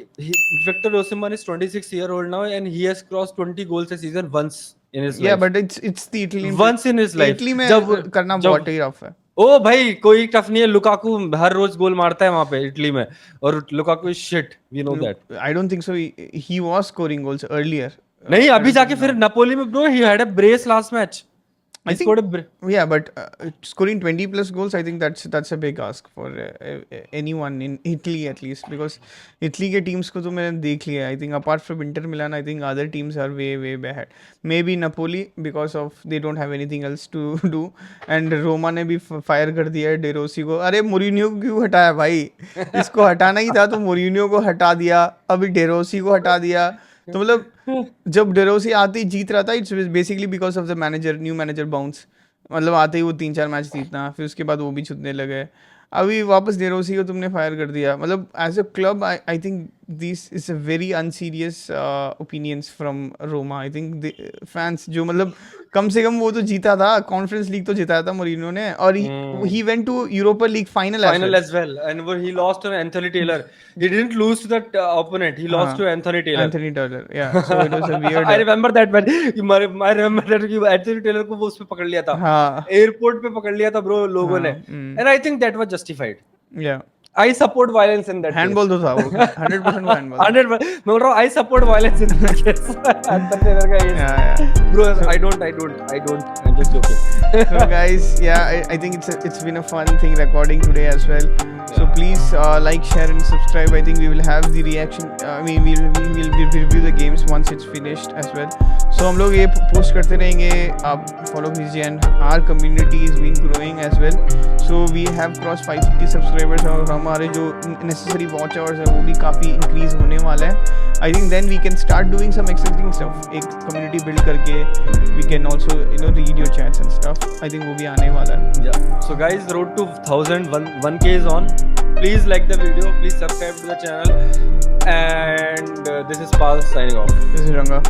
Victor Osimhen is 26 year old now and he has crossed 20 goals a season once in his life. Yeah, but it's the Italian once in his life. Italy में जब करना बहुत ही रफ है. ओ भाई कोई टफ नहीं है, लुकाकू हर रोज गोल मारता है वहां पे इटली में, और Lukaku is shit, we know that. I don't think so. He was scoring goals earlier. नहीं I अभी don't जाके think फिर now. नपोली में bro he had a brace last match, I he think, scored a yeah, but scoring 20 plus goals, I think that's a big ask for anyone in Italy at least, because Italy के teams को तो मैंने देख लिया. I think apart from Inter Milan, I think other teams are way ahead. Maybe Napoli because of they don't have anything else to do, and Roma ने भी फायर कर दिया है डेरोसी को. अरे मोरिनियो को क्यों हटाया भाई? इसको हटाना ही था तो मोरिनियो को हटा दिया, अभी डेरोसी को हटा दिया. तो मतलब जब डेरोसी आते ही जीत रहा था, it's basically because of the manager, new manager bounce. मतलब आते ही वो 3-4 मैच जीतना, फिर उसके बाद वो भी छूटने लगे. अभी वापस डेरोसी को तुमने फायर कर दिया. मतलब as a club I think this is a very unserious opinions from Roma. I think fans जो मतलब कम से कम वो तो जीता था, कॉन्फ्रेंस लीग तो जिताया था मोरिनो ने, और he went to Europa League final final as well, and where he lost to Anthony Taylor. He didn't lose to that opponent, he lost to Anthony Taylor. Anthony Turner, yeah so it was a weird. I remember that man. I remember that कि Anthony Taylor को वो उस पे पकड़ लिया था, हाँ. एयरपोर्ट पे पकड़ लिया था ब्रो लोगों ने, and I think that was justified. या I support violence in that handball case. तो था वो, 100% वो हैंडबॉल. 100 मैं बोल रहा हूँ I support violence in that case. Anthony Taylor का ये Yeah. bro, I don't, I'm just joking. So guys, yeah, I think it's been a fun thing recording today as well. So please like, share and subscribe. I think we will have the reaction. I mean, we'll review the games once it's finished as well. So हम लोग ये पोस्ट करते रहेंगे, आप फॉलो कीजिए, and our community is been growing as well. So we have crossed 550 subscribers, और हमारे जो necessary watch hours है वो भी काफ़ी increase होने वाला है. I think then we can start doing some exciting stuff. एक community build करके we can also read your chats and stuff. I think वो भी आने वाला है. Yeah. So guys, road to 1,000, 1K is on. Please like the video. Please subscribe to the channel. And this is Pal signing off. This is Ranga.